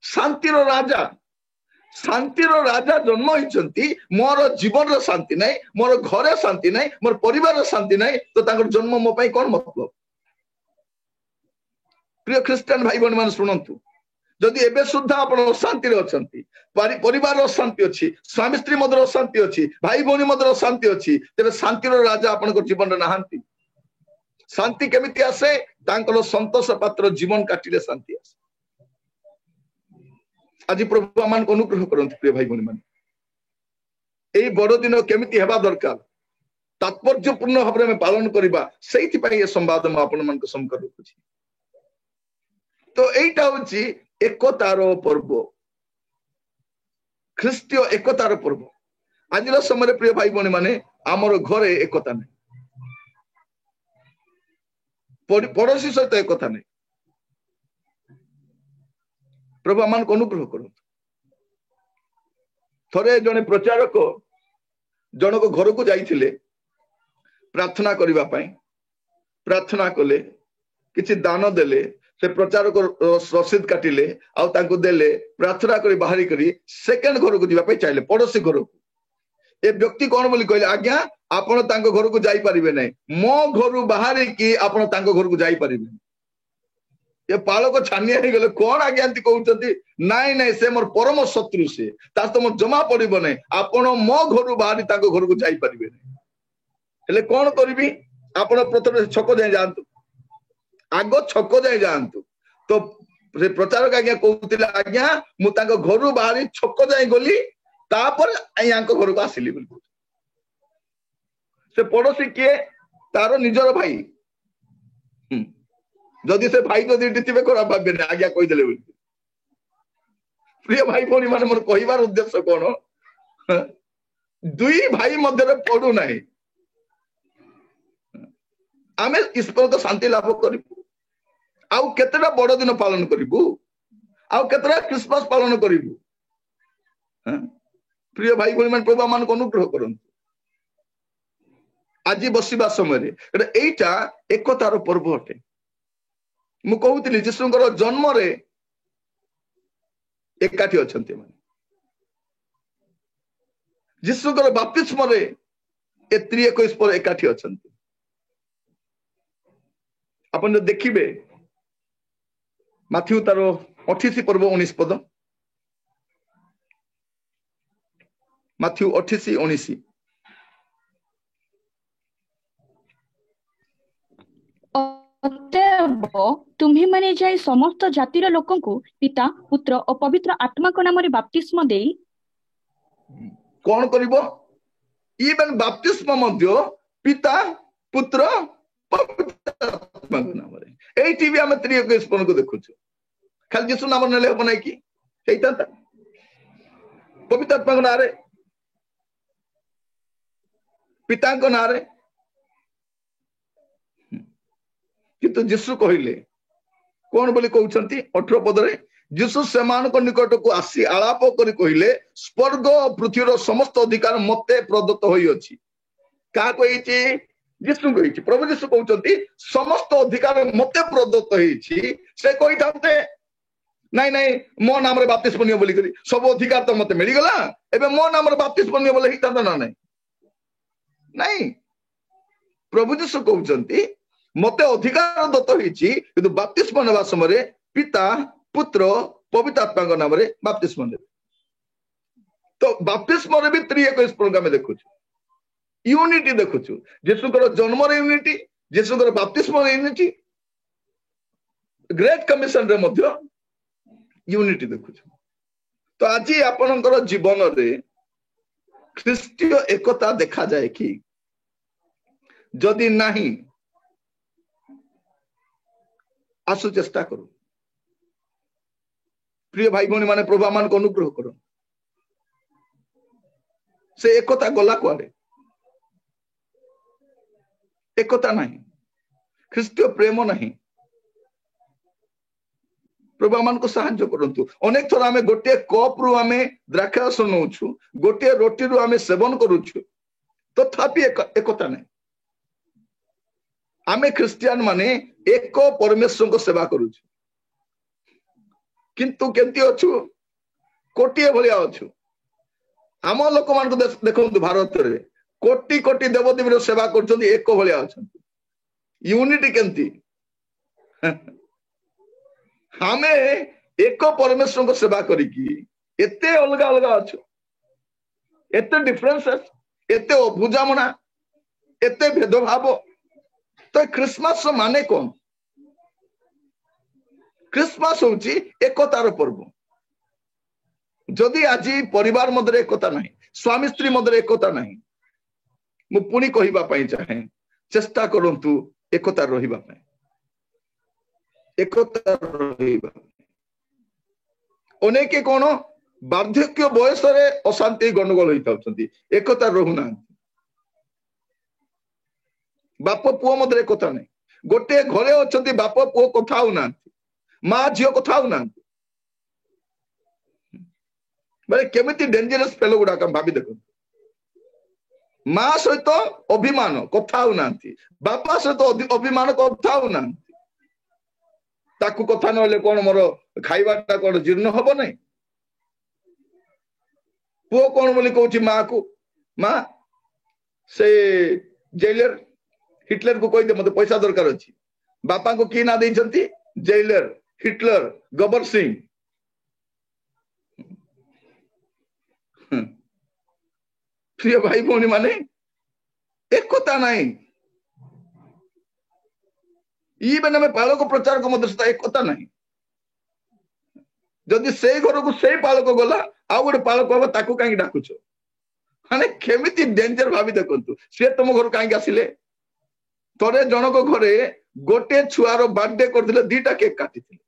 ଶାନ୍ତିର ରାଜା। ଶାନ୍ତିର ରାଜା ଜନ୍ମ ହୋଇଛନ୍ତି। ମୋର ଜୀବନର ଶାନ୍ତି ନାହିଁ, ମୋର ଘରେ ଶାନ୍ତି ନାହିଁ, ମୋର ପରିବାରର ଶାନ୍ତି ନାହିଁ, ତ ତାଙ୍କର ଜନ୍ମ ମୋ ପାଇଁ କଣ ମତଲବ? ପ୍ରିୟ ଖ୍ରୀଷ୍ଟିଆନ ଭାଇ ଭଉଣୀ ମାନେ ଶୁଣନ୍ତୁ, ଯଦି ଏବେ ସୁଦ୍ଧା ଆପଣ ଅଶାନ୍ତିରେ ଅଛନ୍ତି, ପରିବାରର ଶାନ୍ତି ଅଛି, ସ୍ୱାମୀ ସ୍ତ୍ରୀ ମଧ୍ୟରେ ଶାନ୍ତି ଅଛି, ଭାଇ ଭଉଣୀ ମଧ୍ୟରେ ଶାନ୍ତି ଅଛି, ତେବେ ଶାନ୍ତିର ରାଜା ଆପଣଙ୍କ ଜୀବନରେ ନାହାନ୍ତି। ଶାନ୍ତି କେମିତି ଆସେ? ତାଙ୍କର ସନ୍ତୋଷ ପାତ୍ର ଜୀବନ କାଟିଲେ ଶାନ୍ତି ଆସେ। ଆଜି ପ୍ରଭୁ ଆମମାନଙ୍କୁ ଅନୁଗ୍ରହ କରନ୍ତୁ ପ୍ରିୟ ଭାଇ ଭଉଣୀ ମାନେ। ଏଇ ବଡଦିନ କେମିତି ହେବା ଦରକାର, ତାତ୍ପର୍ଯ୍ୟପୂର୍ଣ୍ଣ ଭାବରେ ଆମେ ପାଳନ କରିବା, ସେଇଥିପାଇଁ ଏ ସମ୍ବାଦ ମୁଁ ଆପଣମାନଙ୍କ ସମ୍ମୁଖରେ ରଖୁଛି। ତ ଏଇଟା ହଉଛି ଏକତାର ପର୍ବ, ଖ୍ରୀଷ୍ଟୀୟ ଏକତାର ପର୍ବ। ଆଜିର ସମୟରେ ପ୍ରିୟ ଭାଇ ଭଉଣୀ ମାନେ, ଆମର ଘରେ ଏକତା ନାହିଁ, ପଡୋଶୀ ସହିତ ଏକତା ନାହିଁ। ପ୍ରଭୁ ଆମମାନଙ୍କୁ ଅନୁଗ୍ରହ କରନ୍ତୁ। ଥରେ ଜଣେ ପ୍ରଚାରକ ଜଣକ ଘରକୁ ଯାଇଥିଲେ ପ୍ରାର୍ଥନା କରିବା ପାଇଁ। ପ୍ରାର୍ଥନା କଲେ, କିଛି ଦାନ ଦେଲେ, ସେ ପ୍ରଚାରକ ରସିଦ କାଟିଲେ, ଆଉ ତାଙ୍କୁ ଦେଲେ। ପ୍ରାର୍ଥନା କରି ବାହାରି କରି ସେକେଣ୍ଡ ଘରକୁ ଯିବା ପାଇଁ ଚାହିଁଲେ, ପଡୋଶୀ ଘରକୁ। ଏ ବ୍ୟକ୍ତି କଣ ବୋଲି କହିଲେ, ଆଜ୍ଞା ଆପଣ ତାଙ୍କ ଘରକୁ ଯାଇପାରିବେ ନାହିଁ, ମୋ ଘରୁ ବାହାରିକି ଆପଣ ତାଙ୍କ ଘରକୁ ଯାଇପାରିବେନି। ଏ ପାଳକ ଛାନିଆ ହେଇଗଲେ, କଣ ଆଜ୍ଞା ଏମିତି କହୁଛନ୍ତି? ନାଇଁ ନାଇଁ, ସେ ମୋର ପରମ ଶତ୍ରୁ, ସେ ତାର ତ ମୋର ଜମା ପଡିବ ନାହିଁ, ଆପଣ ମୋ ଘରୁ ବାହାରି ତାଙ୍କ ଘରକୁ ଯାଇପାରିବେ ନାହିଁ। ହେଲେ କଣ କରିବି? ଆପଣ ପ୍ରଥମେ ଛକ ଯାଇ ଯାଆନ୍ତୁ, ଆଗ ଛକ ଯାଇ ଯାଆନ୍ତୁ। ତ ସେ ପ୍ରଚାରକ ଆଜ୍ଞା କହୁଥିଲେ, ଆଜ୍ଞା ମୁଁ ତାଙ୍କ ଘରୁ ବାହାରି ଛକ ଯାଇ ଗଲି, ତାପରେ ୟାଙ୍କ ଘରକୁ ଆସିଲି ବୋଲି କହୁଛି। ସେ ପଡୋଶୀ କିଏ? ତାର ନିଜର ଭାଇ। ଯଦି ସେ ଭାଇ ଯଦି ଏଠି ଥିବେ ଖରାପ ଭାବିବେନି, ଆଜ୍ଞା କହିଦେଲେ ବୋଲି। ପ୍ରିୟ ଭାଇ ଭଉଣୀ ମାନେ, ମୋର କହିବାର ଉଦ୍ଦେଶ୍ୟ କଣ? ଦୁଇ ଭାଇ ମଧ୍ୟରେ ପଡୁନାହିଁ, ଆମେ ଈଶ୍ୱରଙ୍କ ଶାନ୍ତି ଲାଭ କରିବୁ। ଆଉ କେତେଟା ବଡଦିନ ପାଳନ କରିବୁ? ଆଉ କେତେଟା ଖ୍ରୀଷ୍ଟମାସ ପାଳନ କରିବୁ? ପ୍ରିୟ ଭାଇ ଭଉଣୀ ମାନେ, ପ୍ରଭୁ ଆମମାନଙ୍କୁ ଅନୁଗ୍ରହ କରନ୍ତୁ। ଆଜି ବସିବା ସମୟରେ ଏଇଟା ଏକତାର ପର୍ବ ଅଟେ। ମୁଁ କହୁଥିଲି ଯୀଶୁଙ୍କର ଜନ୍ମରେ ଏକାଠି ଅଛନ୍ତି ମାନେ, ଯୀଶୁଙ୍କର ବାପ୍ତିସ୍ମରେ ଏ ତ୍ରିଏକ ଈଶ୍ୱର ଏକାଠି ଅଛନ୍ତି। ଆପଣ ଯଦି ଦେଖିବେ ମାଥ୍ୟୁ ତାର 28 ପର୍ବ 19 ପଦ, ମାଥ୍ୟୁ 28 19। ଅତଏବ ତୁମ୍ଭେମାନେ ଯାଇ ସମସ୍ତ ଜାତିର ଲୋକଙ୍କୁ ପିତା ପୁତ୍ର ଓ ପବିତ୍ର ଆତ୍ମାଙ୍କ ନାମରେ ବାପ୍ତିସ୍ମ ଦେଇ କଣ କରିବ? ଇଭେନ୍ ବାପ୍ତିସ୍ମ ମଧ୍ୟ ପିତା ପୁତ୍ର ପବିତ୍ର ଆତ୍ମାଙ୍କ ନାମରେ। ଏଇଠି ବି ଆମେ ତ୍ରିଏକ ଈଶ୍ୱରଙ୍କୁ ଦେଖୁଛୁ। ଖାଲି ଯୀଶୁ ନାମ ନେଲେ ହବ ନାଇଁ କି? ହେଇଥାନ୍ତା ପବିତ୍ର ଆତ୍ମାଙ୍କ ନାଁରେ, ପିତାଙ୍କ ନାଁରେ। କିନ୍ତୁ ଯୀଶୁ କହିଲେ କଣ ବୋଲି କହୁଛନ୍ତି 18 ପଦରେ, ଯୀଶୁ ସେମାନଙ୍କ ନିକଟକୁ ଆସି ଆଳାପ କରି କହିଲେ, ସ୍ୱର୍ଗ ଓ ପୃଥିବୀର ସମସ୍ତ ଅଧିକାର ମତେ ପ୍ରଦତ୍ତ ହୋଇଅଛି। କାହାକୁ ହେଇଛି? ଯୀଶୁଙ୍କୁ ହେଇଛି। ପ୍ରଭୁ ଯୀଶୁ କହୁଛନ୍ତି ସମସ୍ତ ଅଧିକାର ମତେ ପ୍ରଦତ୍ତ ହେଇଛି। ସେ କହିଥାନ୍ତେ ନାଇଁ ନାଇଁ ମୋ ନାମରେ ବାପ୍ତିସ୍ମ ନିଅ ବୋଲିକରି, ସବୁ ଅଧିକାର ତ ମତେ ମିଳିଗଲା, ଏବେ ମୋ ନାମରେ ବାପ୍ତିସ୍ମ ନିଅ ବୋଲି ହେଇଥାନ୍ତା ନା ନାଇଁ? ନାଇଁ, ପ୍ରଭୁ ଯୀଶୁ କହୁଛନ୍ତି ମତେ ଅଧିକାର ଦତ୍ତ ହେଇଛି, କିନ୍ତୁ ବାପ୍ତିସ୍ମ ନେବା ସମୟରେ ପିତା ପୁତ୍ର ପବିତ୍ର ଆତ୍ମାଙ୍କ ନାମରେ ବାପ୍ତିସ୍ମ ନେବେ। ତ ବାପ୍ତିସ୍ମରେ ବି ତ୍ରିଏକ ଈଶ୍ୱରଙ୍କୁ ଆମେ ଦେଖୁଛୁ, ୟୁନିଟି ଦେଖୁଛୁ। ଯୀଶୁଙ୍କର ଜନ୍ମର ୟୁନିଟି, ଯୀଶୁଙ୍କର ବାପ୍ତିସ୍ମର ୟୁନିଟି, ଗ୍ରେଟ୍ କମିଶନରେ ମଧ୍ୟ ୟୁନିଟି ଦେଖୁଛୁ। ତ ଆଜି ଆପଣଙ୍କର ଜୀବନରେ ଖ୍ରୀଷ୍ଟୀୟ ଏକତା ଦେଖାଯାଏ କି? ଯଦି ନାହିଁ, ଆସୁ ଚେଷ୍ଟା କରୁ। ପ୍ରିୟ ଭାଇ ଭଉଣୀ ମାନେ, ପ୍ରଭୁ ଆମମାନଙ୍କୁ ଅନୁଗ୍ରହ କର। ସେ ଏକତା ଗଲା କୁଆଡେ? ଏକତା ନାହିଁ, ଖ୍ରୀଷ୍ଟୀୟ ପ୍ରେମ ନାହିଁ। ପ୍ରଭୁ ଆମମାନଙ୍କୁ ସାହାଯ୍ୟ କରନ୍ତୁ। ଅନେକ ଥର ଆମେ ଗୋଟିଏ କପ୍ ରୁ ଆମେ ଦ୍ରାକ୍ଷାରସ ନଉଛୁ, ଗୋଟିଏ ରୋଟିରୁ ଆମେ ସେବନ କରୁଛୁ, ତଥାପି ଏକତା ନାହିଁ। ଆମେ ଖ୍ରୀଷ୍ଟିଆନ ମାନେ ଏକ ପରମେଶ୍ୱରଙ୍କ ସେବା କରୁଛୁ, କିନ୍ତୁ କେମିତି ଅଛୁ? କୋଟିଏ ଭଳିଆ ଅଛୁ। ଆମ ଲୋକମାନଙ୍କୁ ଦେଖନ୍ତୁ, ଭାରତରେ କୋଟି କୋଟି ଦେବଦେବୀର ସେବା କରୁଛନ୍ତି, ଏକ ଭଳିଆ ଅଛନ୍ତି। ୟୁନିଟି କେମିତି? ଆମେ ଏକ ପରମେଶ୍ୱରଙ୍କ ସେବା କରିକି ଏତେ ଅଲଗା ଅଲଗା ଅଛୁ, ଏତେ ଡିଫରେନ୍ସେସ୍, ଏତେ ଅବୁଝାମଣା, ଏତେ ଭେଦଭାବ। ତ ଖ୍ରୀଷ୍ଟମାସ ମାନେ କଣ? ଖ୍ରୀଷ୍ଟମାସ ହଉଛି ଏକତାର ପର୍ବ। ଯଦି ଆଜି ପରିବାର ମଧ୍ୟରେ ଏକତା ନାହିଁ, ସ୍ୱାମୀ ସ୍ତ୍ରୀ ମଧ୍ୟରେ ଏକତା ନାହିଁ, ମୁଁ ପୁଣି କହିବା ପାଇଁ ଚାହେଁ, ଚେଷ୍ଟା କରନ୍ତୁ ଏକତା ରହିବା ପାଇଁ, ଏକତା ରହିବା। ଅନେକ କଣ ବାର୍ଦ୍ଧକ୍ୟ ବୟସରେ ଅଶାନ୍ତି ଗଣ୍ଡଗୋଳ ହେଇଥାଉଛନ୍ତି, ଏକତା ରହୁନାହାନ୍ତି। ବାପ ପୁଅ ମଧ୍ୟରେ ଏକତା ନାହିଁ। ଗୋଟିଏ ଘରେ ଅଛନ୍ତି, ବାପ ପୁଅ କଥା ହଉନାହାନ୍ତି, ମା ଝିଅ କଥା ହଉନାହାନ୍ତି। ମାନେ କେମିତି ଡେଞ୍ଜରସ୍ ଫେଲୋ ଗୁଡାକ ଭାବି ଦେଖନ୍ତୁ। ମା ସହିତ ଅଭିମାନ, କଥା ହଉନାହାନ୍ତି, ବାପା ସହିତ ଅଭିମାନ, କଥା ହଉନାହାନ୍ତି। ତାକୁ କଥା ନହେଲେ କଣ ମୋର ଖାଇବାଟା କଣ ଜୀର୍ଣ୍ଣ ହବ ନାହିଁ? ପୁଅ କଣ ବୋଲି କହୁଛି ମା କୁ, ମା ସେ ଜେଲର ହିଟଲର କୁ କହିଦେ, ମତେ ପଇସା ଦରକାର ଅଛି। ବାପାଙ୍କୁ କି ନା ଦେଇଛନ୍ତି? ଜେଲର, ହିଟଲର, ଗବର ସିଂ। ପ୍ରିୟ ଭାଇ ଭଉଣୀ ମାନେ, ଏକତା ନାହିଁ। ଇଭେନ୍ ଆମେ ପାଳକ ପ୍ରଚାରକ ମଧ୍ୟ ସହିତ ଏକତା ନାହିଁ। ଯଦି ସେଇ ଘରକୁ ସେଇ ପାଳକ ଗଲା, ଆଉ ଗୋଟେ ପାଳକ ହବ, ତାକୁ କାହିଁକି ଡାକୁଛ? ମାନେ କେମିତି ଡେଞ୍ଜର ଭାବି ଦେଖନ୍ତୁ। ସେ ତମ ଘରୁ କାହିଁକି ଆସିଲେ? ଥରେ ଜଣକ ଘରେ ଗୋଟେ ଛୁଆର ବାର୍ଥଡେ କରିଥିଲେ, 2ଟା କେକ୍ କାଟିଥିଲେ।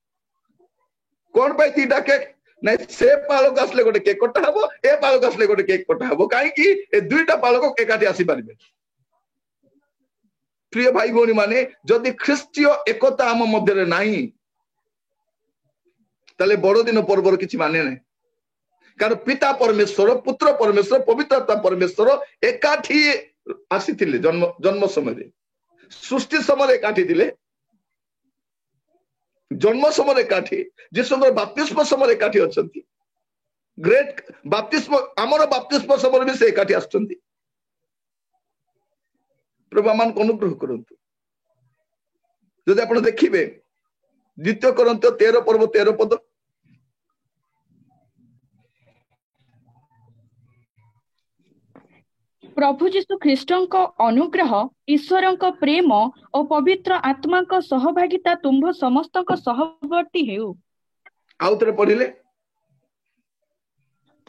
କଣ ପାଇଁ 2ଟା କେକ୍? ନାଇଁ, ସେ ପାଳକ ଆସିଲେ ଗୋଟେ କେକ୍ କଟା ହବ, ଏ ପାଳକ ଆସିଲେ ଗୋଟେ କେକ୍ କଟା ହବ। କାହିଁକି? ଏ 2ଟା ପାଳକ ଏକାଠି ଆସିପାରିବେ। ପ୍ରିୟ ଭାଇ ଭଉଣୀ ମାନେ, ଯଦି ଖ୍ରୀଷ୍ଟୀୟ ଏକତା ଆମ ମଧ୍ୟରେ ନାହିଁ, ତାହେଲେ ବଡଦିନ ପର୍ବର କିଛି ମାନେ ନାହିଁ। କାରଣ ପିତା ପରମେଶ୍ୱର, ପୁତ୍ର ପରମେଶ୍ୱର, ପବିତ୍ର ଆତ୍ମା ପରମେଶ୍ୱର ଏକାଠି ଆସିଥିଲେ ଜନ୍ମ ସମୟରେ, ସୃଷ୍ଟି ସମୟରେ ଏକାଠି ଥିଲେ, ଜନ୍ମ ସମୟରେ ଏକାଠି, ଯୀଶୁଙ୍କର ବାପ୍ତିସ୍ମ ସମୟରେ ଏକାଠି ଅଛନ୍ତି। ग्रेट बाप्तिस्म आमर बाप्तिस्म समय भी से एकाठी आसुचंती प्रभु आमान को अनुग्रह करंतु जदि आपण देखिबे द्वितीय कोरिन्थ 13 पर्व 13 पद प्रभु जीशु ख्रीष्टଙ୍କ अनुग्रह ईश्वरଙ୍କ प्रेम और पवित्र आत्माଙ୍କ सहभागिता तुम्भ समस्तଙ୍କ सहवर्ती हेउ। आउतरे पढिले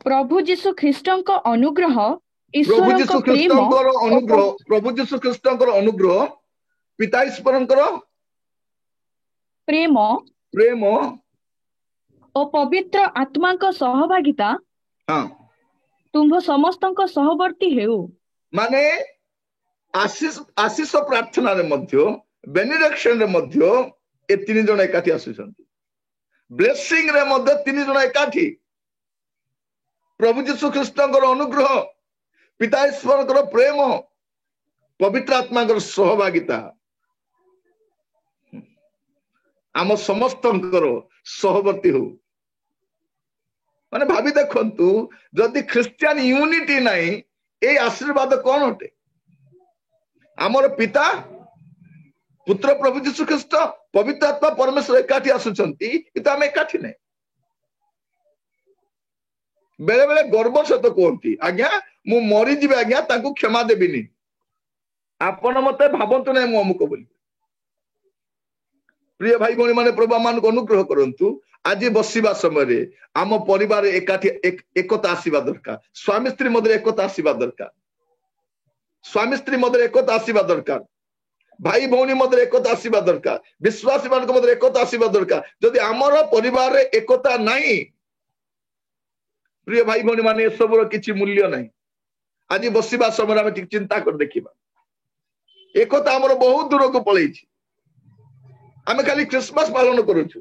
प्रभु जीशु ख्रीष्टଙ୍କ अनुग्रह ईश्वरଙ୍କ प्रेम प्रभु जीशु ख्रीष्टଙ୍କ अनुग्रह पिता ईश्वरଙ୍କର प्रेम प्रेम और पवित्र आत्माଙ୍କ सहभागिता हां तुम्भ समस्तଙ୍କ सहवर्ती हेउ। माने आशीष प्रार्थना रे मध्य बेनिडिक्शन रे मध्य ए तीन जण एकाठी आसुछंती ब्लेसिंग रे मध्य तीन जण एकाठी प्रभु जीशु ख्रीष्टଙ୍କର अनुग्रह पिता ईश्वरଙ୍କର प्रेम पवित्र आत्माଙ୍କର सहभागिता आम समस्तଙ୍କର सहवर्ती हो माने भाभी देखंतु जदि ख्रिस्टियन यूनिटी नहीं ए आशीर्वाद कौन हटे आमर पिता पुत्र प्रभु जीशु ख्रीष्ट पवित्र आत्मा परमेश्वर एकाठी आसुचंती किंतु आम एकाठी नहीं बेले बेले गर्व सहित कहती आज्ञा मु मरी जीवे आज्ञा तांको क्षमा देबिनी आपण मते भाबंतु नहीं मु अमुक बोली प्रिय भाई भौणी माने प्रभु मान को अनुग्रह करंतु आज बसिबा समय आम परिवार एकाठी एकता आसीबा दरकार स्वामी स्त्री मध्य एकता आसीबा दरकार स्वामी स्त्री मध्य एकता आसीबा दरकार भाई भौणी मध्य एकता आसीबा दरकार विश्वासी मान मध्य एकता आसीबा दरकार जदि आमर परिवार एकता नहीं प्रिय भाई भौणी माने सबरो किछि मूल्य नहीं आज बसिबा समय आम ठीक चिंता कर देखिबा एकता आमर बहुत दूर को पळैछि आमे खाली क्रिसमस पालन करूछु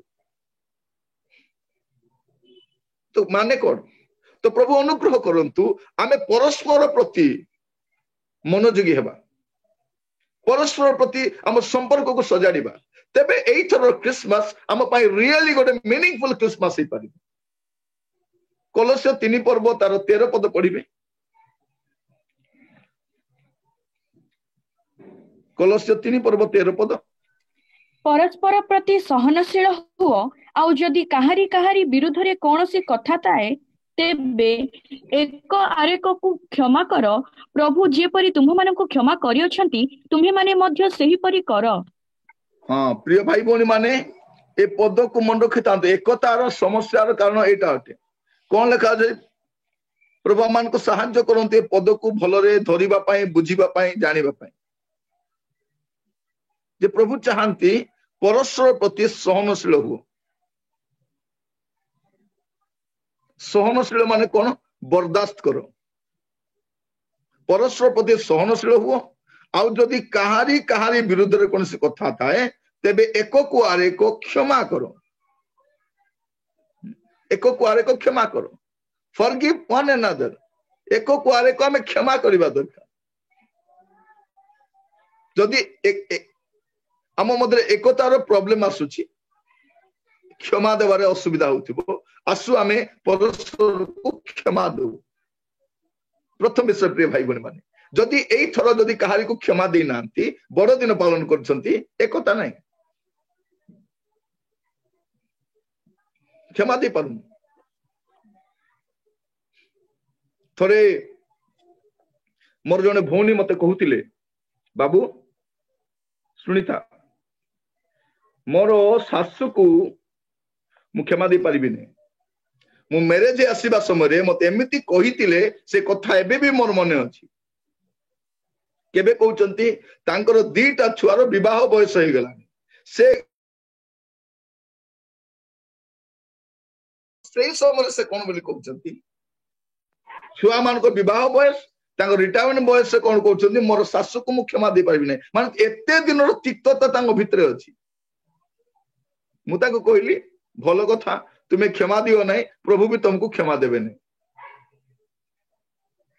तो माने कौन तो प्रभु अनुग्रह करंतु आमे परस्पर प्रति मनोयोगी हेबा परस्पर प्रति आम संपर्क को सजाड़िबा तेबे एई थर क्रिसमस आम पाई रियली गोटे मीनिंगफुल क्रिसमस हे पारि कोलोस्य 3 पर्व तार 13 पद पढ़िबे कोलोस्य 3 पर्व 13 पद परस्पर प्रति सहनशील हुओ आउ जदि काहारी काहारी विरुद्ध रे कोनोसी कथा ताए तेबे एक आरेक को क्षमा कर प्रभु जे परि तुम मानन को क्षमा करि अछंती तुम्हे माने मध्य सही परि कर। हां प्रिय भाई भौणी माने ए पद को मन रखितांत एकतार समस्यार कारण एटा अटे कोन लेखा जे प्रभु मान को सहायता करंते पद को भलरे धरिबा पई बुझिबा पई जानिबा पई जे प्रभु चाहती परस्पर प्रति सहनशील हो सहनशील माने कौन बर्दाश्त करो परस्पर प्रति सहनशील हो आउ जदि काहारी काहारी विरुद्ध रे कोनसी कथा थाए तेबे एक को आरे को क्षमा करो एक को आरे को क्षमा करो फॉरगिव वन अनदर एक को आरे को हमें क्षमा करबा दरकार जदि आम मध्य एकतार प्रॉब्लम आसुची क्षमा देवारे असुविधा होतिबो आसु आमे परस्पर को क्षमा दो प्रथम विषय प्रिय भाई बहन माने जदि एई थरो जदि कहारी को क्षमा दे नांती बड़ दिन पालन करछंती एकता नहीं क्षमा दे पारु थरे मोर जने भौणी मते कहूतिले बाबू सुनिता मोर सासु को मु क्षमा दे पारिबि नै मु मैरेज आसीबा समय मते एमिति कहितिले से कथा एबे भी मोर मने अछि केबे कहउचंती तांकर दीटा छुआर विवाह बयस हो गलानी से समय से कोन बोली कहउचंती छुआ मान को विवाह बयस तांको रिटायरमेंट बयस से कोन कहउचंती मोर सासु को मु क्षमा दे पारिबि नै माने एते दिन रो तिक्तता तांको भितरे अछि मु ताको कहली भलो कथा तुम्हें क्षमा दियो नहीं प्रभु भी तुमको क्षमा देवे नहीं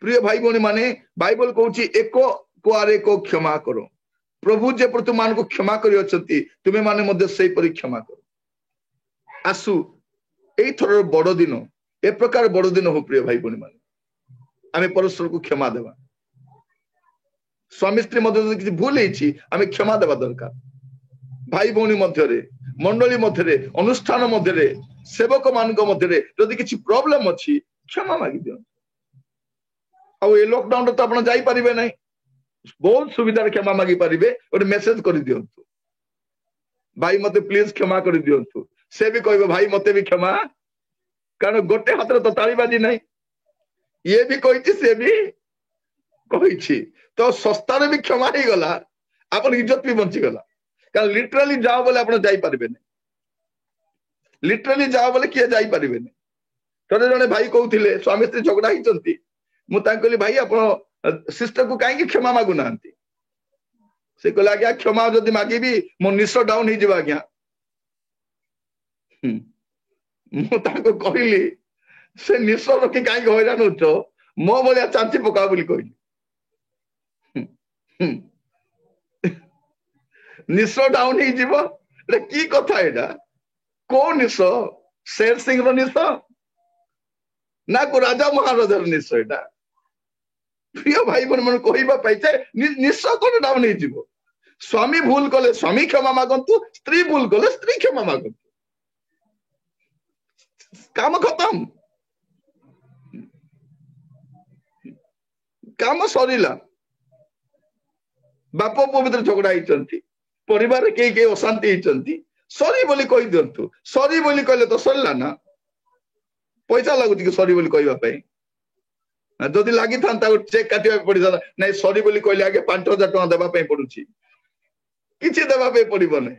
प्रिय भाई भौणी माने बाइबल कहउची एको को आरे को क्षमा करो प्रभु जे प्रति मान को क्षमा करि अछंती तुमे माने मध्य सही परि क्षमा करो आसु एई थर बड़ दिन ए प्रकार बड़ दिन हो प्रिय भाई भौणी मान आम परस्पर को क्षमा देवा स्वामी स्त्री मध्य किसी भूल आम क्षमा देवा दरकार भाई भौणी मध्य मंडली मध्य अनुष्ठान मध्य सेवक मान मध्य जदि किसी प्रॉब्लम अच्छी क्षमा मागी दियो आउ ए लॉकडाउन तो आप जापारे ना बहुत सुविधा क्षमा मागी पारे गोटे मेसेज कर दिंतु भाई मत प्लीज क्षमा कर दिंतु से भी कह भाई मत भी क्षमा कारण गोटे हाथ तो ताली बाजी ना ये भी कही सी भी कही तो सस्तार भी क्षमा हो गला आपन इज्जत भी बंचीगला कारण लिटराली जाओ बोले आप जापारे लिटराली जाओ बोले किए जापारे थे जड़े भाई कहते स्वामी स्त्री झगड़ा होती मुझे भाई आप सिस्टर को कहीं क्षमा मागु ना से कहले आज्ञा क्षमा जदि मागिबी मो निश डाउन हो आज्ञा मुझे कहली से निश रखी कहीं हैरान हो मो भाया चांची पका बोली कहली निश डाउन हो कि कथा एटा को निश शेर सिंह निश ना को राजा महाराजार निश एटा प्रिय भाई बहन मन कहवाई निश कौन डाउन हो स्वामी भूल कले स्वामी क्षमा मागंतु स्त्री भूल कले स्त्री क्षमा मागंतु काम खत्म काम सरीला बाप पुओ भीतर झगड़ा होती परिवार कई अशांति होती सरी बोली कही दिंतु सरी बोली कहले तो सरला ना पैसा लगुच कि सरी बोली कहवाई जदि लगी था चेक काटा पड़ा ना सरी बोली कहले आगे 5,000 टका देवाई पड़ुची किसी देवाई पड़ो ना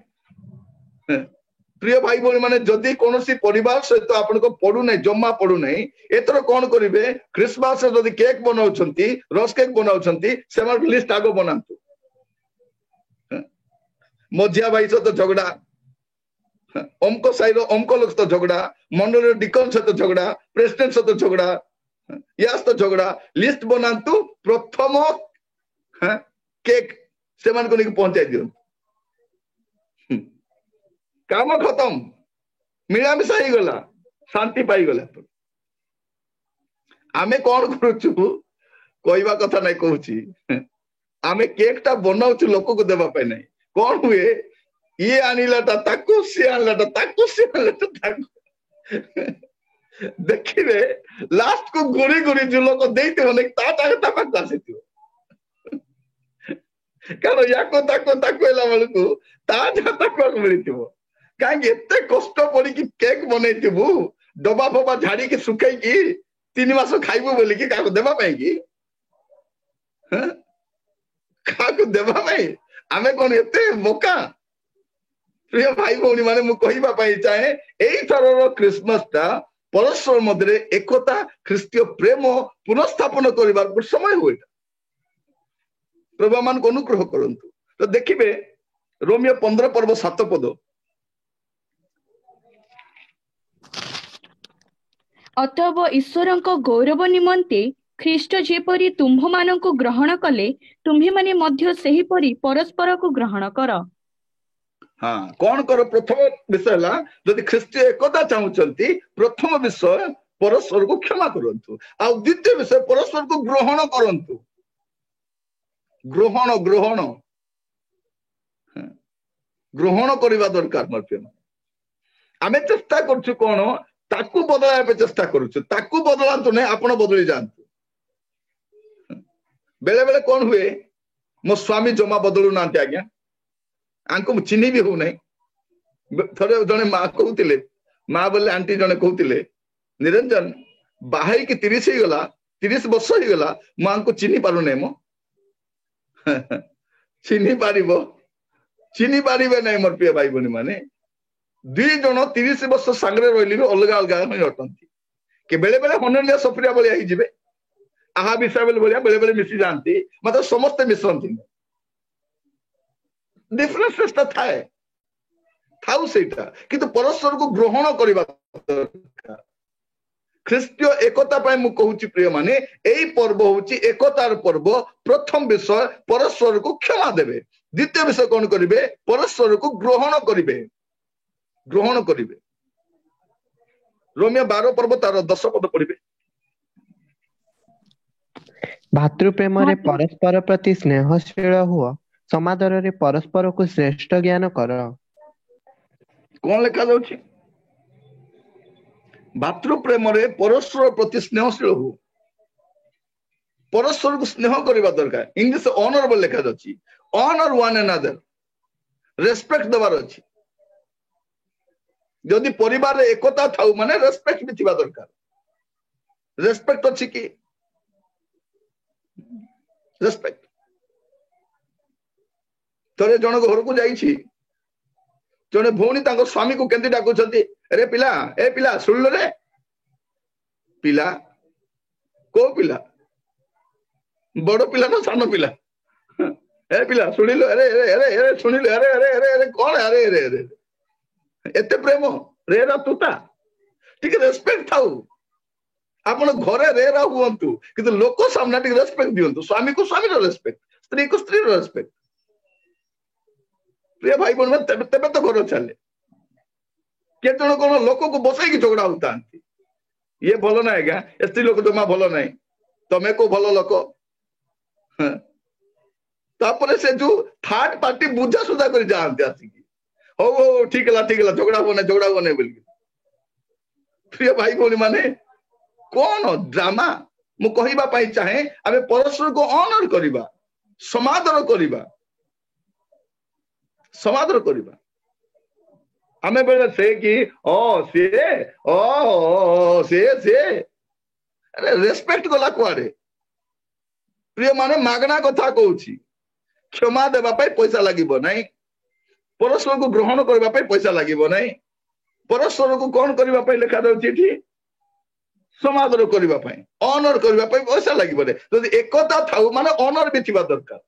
प्रिय भाई भौणी माने जदि कौन परिवार सहित आपन को पड़ू ना जमा पड़ू ना एथर कौन करेंगे क्रिसमस जदि केक बनाऊँ रस केक बनाऊँ से लिस्ट आग बनातु मझिया भाई सहित झगड़ा अमको साइर अमको लोक सहित झगड़ा मंडल डिकन सहित झगड़ा प्रेसिडेंट सहित झगड़ा या सहित झगड़ा लिस्ट बनातु प्रथम केक से पहुंचाई दियो काम खत्म मिलामिशा हो गला शांति पाई गला आमे कौन करुचु कहवा कथा नहीं कहूची आमे केक टा बनाऊचु लोक को देवा पे नहीं कौन हुए ये आनिलाटा ताकू सी आनिलाटा ताकू सी आनिलाटा ताकू देखिबे लास्ट को गुरी गुरी जो लोक देते होने ता पाक आसीथियो कारण याको ताको एला बेलकू ता जा ताको मिलिथिबो कहीं एते कष्ट पड़ी केक बनईबू डबा फबा झाड़ी की सुखई की 3 मास खाइबू बोली कि काको देबा पई की काको देबा पई आमे कोन एते बोका प्रिय भाई भौणी माने मु कहिबा पई चाहे एई थरर क्रिसमस ता परस्पर मध्य एकता ख्रीष्टीय प्रेम पुनर्स्थापन करबार समय हुए प्रभु मान को अनुग्रह करंतु तो देखिबे रोमियो 15 पर्व 7 पद अतएव ईश्वर गौरव निमंते ख्रीष्ट जेपरी तुम्भ मान को ग्रहण कले तुम्हे माने मध्य सेही परी परस्पर को ग्रहण कर हाँ कौन कर प्रथम विषय है जदि ख्रीष्टीय एकता चाहूंती प्रथम विषय परस्पर को क्षमा करंतु आ द्वितीय विषय परस्पर को ग्रहण करंतु ग्रहण ग्रहण ग्रहण करवा दरकार मर्प्य आमे चेष्टा करछु कोन ताकू बदलाया पे चेष्टा करुछु ताकू बदलांतु नहीं आपण बदली जांतु बेले बेले कौन हुए मो स्वामी जमा बदलु नांती आज्ञा आंको चिन्ही भी हो नहीं थोड़े जने माँ कहते माँ बोले आंटी जने कहते निरंजन बाहर की 30 ही गला 30 वर्ष ही गला माँ को चिन्ही पारु नहीं मो चिन्ही पारिबे नहीं मोर प्रिय भाई बनी माने 2 जन 30 वर्ष सांगरे रही भी अलग अलग अटंती कि बेले बेले हननिया सफरिया भाया ही आहा विषय भाया बेले बेले मिसी जाती मतलब समस्ते मिशंती डिफरेंस थाए थाउ सेटा किंतु परस्पर को ग्रहण करबा ख्रीष्टीय एकता पाए मु कहूची प्रिय माने एई पर्व होची एकतार पर्व प्रथम विषय परस्पर को क्षमा देबे द्वितीय विषय कौन करिवे परस्पर को ग्रहण करिवे ରୋମିଓ 12 ପର୍ବ ତାର 10 ପଦ ପଢିବେ। ଭାତୃପ୍ରେମରେ ପରସ୍ପର ପ୍ରତି ସ୍ନେହଶୀଳ ହୁଅ, ସମାଦରରେ ପରସ୍ପରକୁ ଶ୍ରେଷ୍ଠ ଜ୍ଞାନ କର। କଣ ଲେଖା ଯାଉଛି? ଭାତୃପ୍ରେମରେ ପରସ୍ପର ପ୍ରତି ସ୍ନେହଶୀଳ ହୁଅ, ପରସ୍ପରକୁ ସ୍ନେହ କରିବା ଦରକାର। ଇଂଲିଶ ଅନର ବୋଲି ଲେଖା ଯାଉଛି। ଅନର ୱାନ୍ ଆନାଦର, ରେସପେକ୍ଟ ଦେବାର ଅଛି। ଯଦି ପରିବାରରେ ଏକତା ଥାଉ ମାନେ ରେସପେକ୍ଟ ବି ଥିବା ଦରକାର। ରେସପେକ୍ଟ ଅଛି କି? ରେସପେକ୍ଟ। ଥରେ ଜଣକ ଘରକୁ ଯାଇଛି, ଜଣେ ଭଉଣୀ ତାଙ୍କ ସ୍ୱାମୀକୁ କେମିତି ଡାକୁଛନ୍ତି, ରେ ପିଲା, ଏ ପିଲା ଶୁଣିଲ ରେ। ପିଲା କୋଉ ପିଲା? ବଡ ପିଲା ନା ସାନ ପିଲା? ଏ ପିଲା ଶୁଣିଲ, ଆରେ ଆରେ ଆରେ ଶୁଣିଲ, ଆରେ ଆରେ ଆରେ ଆରେ କଣ ଆରେ ଆରେ ଆରେ ଏତେ ପ୍ରେମ ରେ ରା ତୁତା। ଟିକେ ରେସପେକ୍ଟ ଥାଉ। ଆପଣ ଘରେ ରେ ରା ହୁଅନ୍ତୁ, କିନ୍ତୁ ଲୋକ ସାମ୍ନା ଟିକେ ରେସପେକ୍ଟ ଦିଅନ୍ତୁ। ସ୍ୱାମୀକୁ ସ୍ୱାମୀର ରେସପେକ୍ଟ, ସ୍ତ୍ରୀକୁ ସ୍ତ୍ରୀର ରେସପେକ୍ଟ। ପ୍ରିୟ ଭାଇ ଭଉଣୀ, ତେବେ ତ ଘର ଚାଲେ। କେତେ ଜଣ କଣ ଲୋକକୁ ବସେଇକି ଝଗଡା ହଉଥାନ୍ତି, ଇଏ ଭଲ ନାହିଁ ଆଜ୍ଞା, ଏ ସ୍ତ୍ରୀ ଲୋକ ଜମା ଭଲ ନାହିଁ, ତମେ କୋଉ ଭଲ ଲୋକ। ତାପରେ ସେ ଯୋଉ ଥାର୍ଡ ପାର୍ଟି ବୁଝା ସୁଝା କରି ଯାଆନ୍ତି ଆସିକି, ହଉ ହଉ ଠିକ ହେଲା ଝଗଡା ହବ ନାହିଁ ବୋଲି। ପ୍ରିୟ ଭାଇ ଭଉଣୀ ମାନେ, କଣ ଡ୍ରାମା। ମୁଁ କହିବା ପାଇଁ ଚାହେଁ, ଆମେ ପରସ୍ପରକୁ ଅନର କରିବା, ସମାଦର କରିବା, ସମାଦର କରିବା। ଆମେ ବେଳେ ସେ କି ସିଏ ସିଏ ଆରେ ରେସପେକ୍ଟ ଗଲା କୁଆଡେ? ପ୍ରିୟ ମାନେ, ମାଗଣା କଥା କହୁଛି। କ୍ଷମା ଦେବା ପାଇଁ ପଇସା ଲାଗିବ ନାହିଁ, ପରସ୍ପରକୁ ଗ୍ରହଣ କରିବା ପାଇଁ ପଇସା ଲାଗିବ ନାହିଁ, ପରସ୍ପରକୁ କଣ କରିବା ପାଇଁ ଲେଖା ଯାଉଛି ଏଠି? ସମାଦର କରିବା ପାଇଁ, ଅନର କରିବା ପାଇଁ ପଇସା ଲାଗିବ ନାହିଁ। ଯଦି ଏକତା ଥାଉ ମାନେ ଅନର ବି ଥିବା ଦରକାର।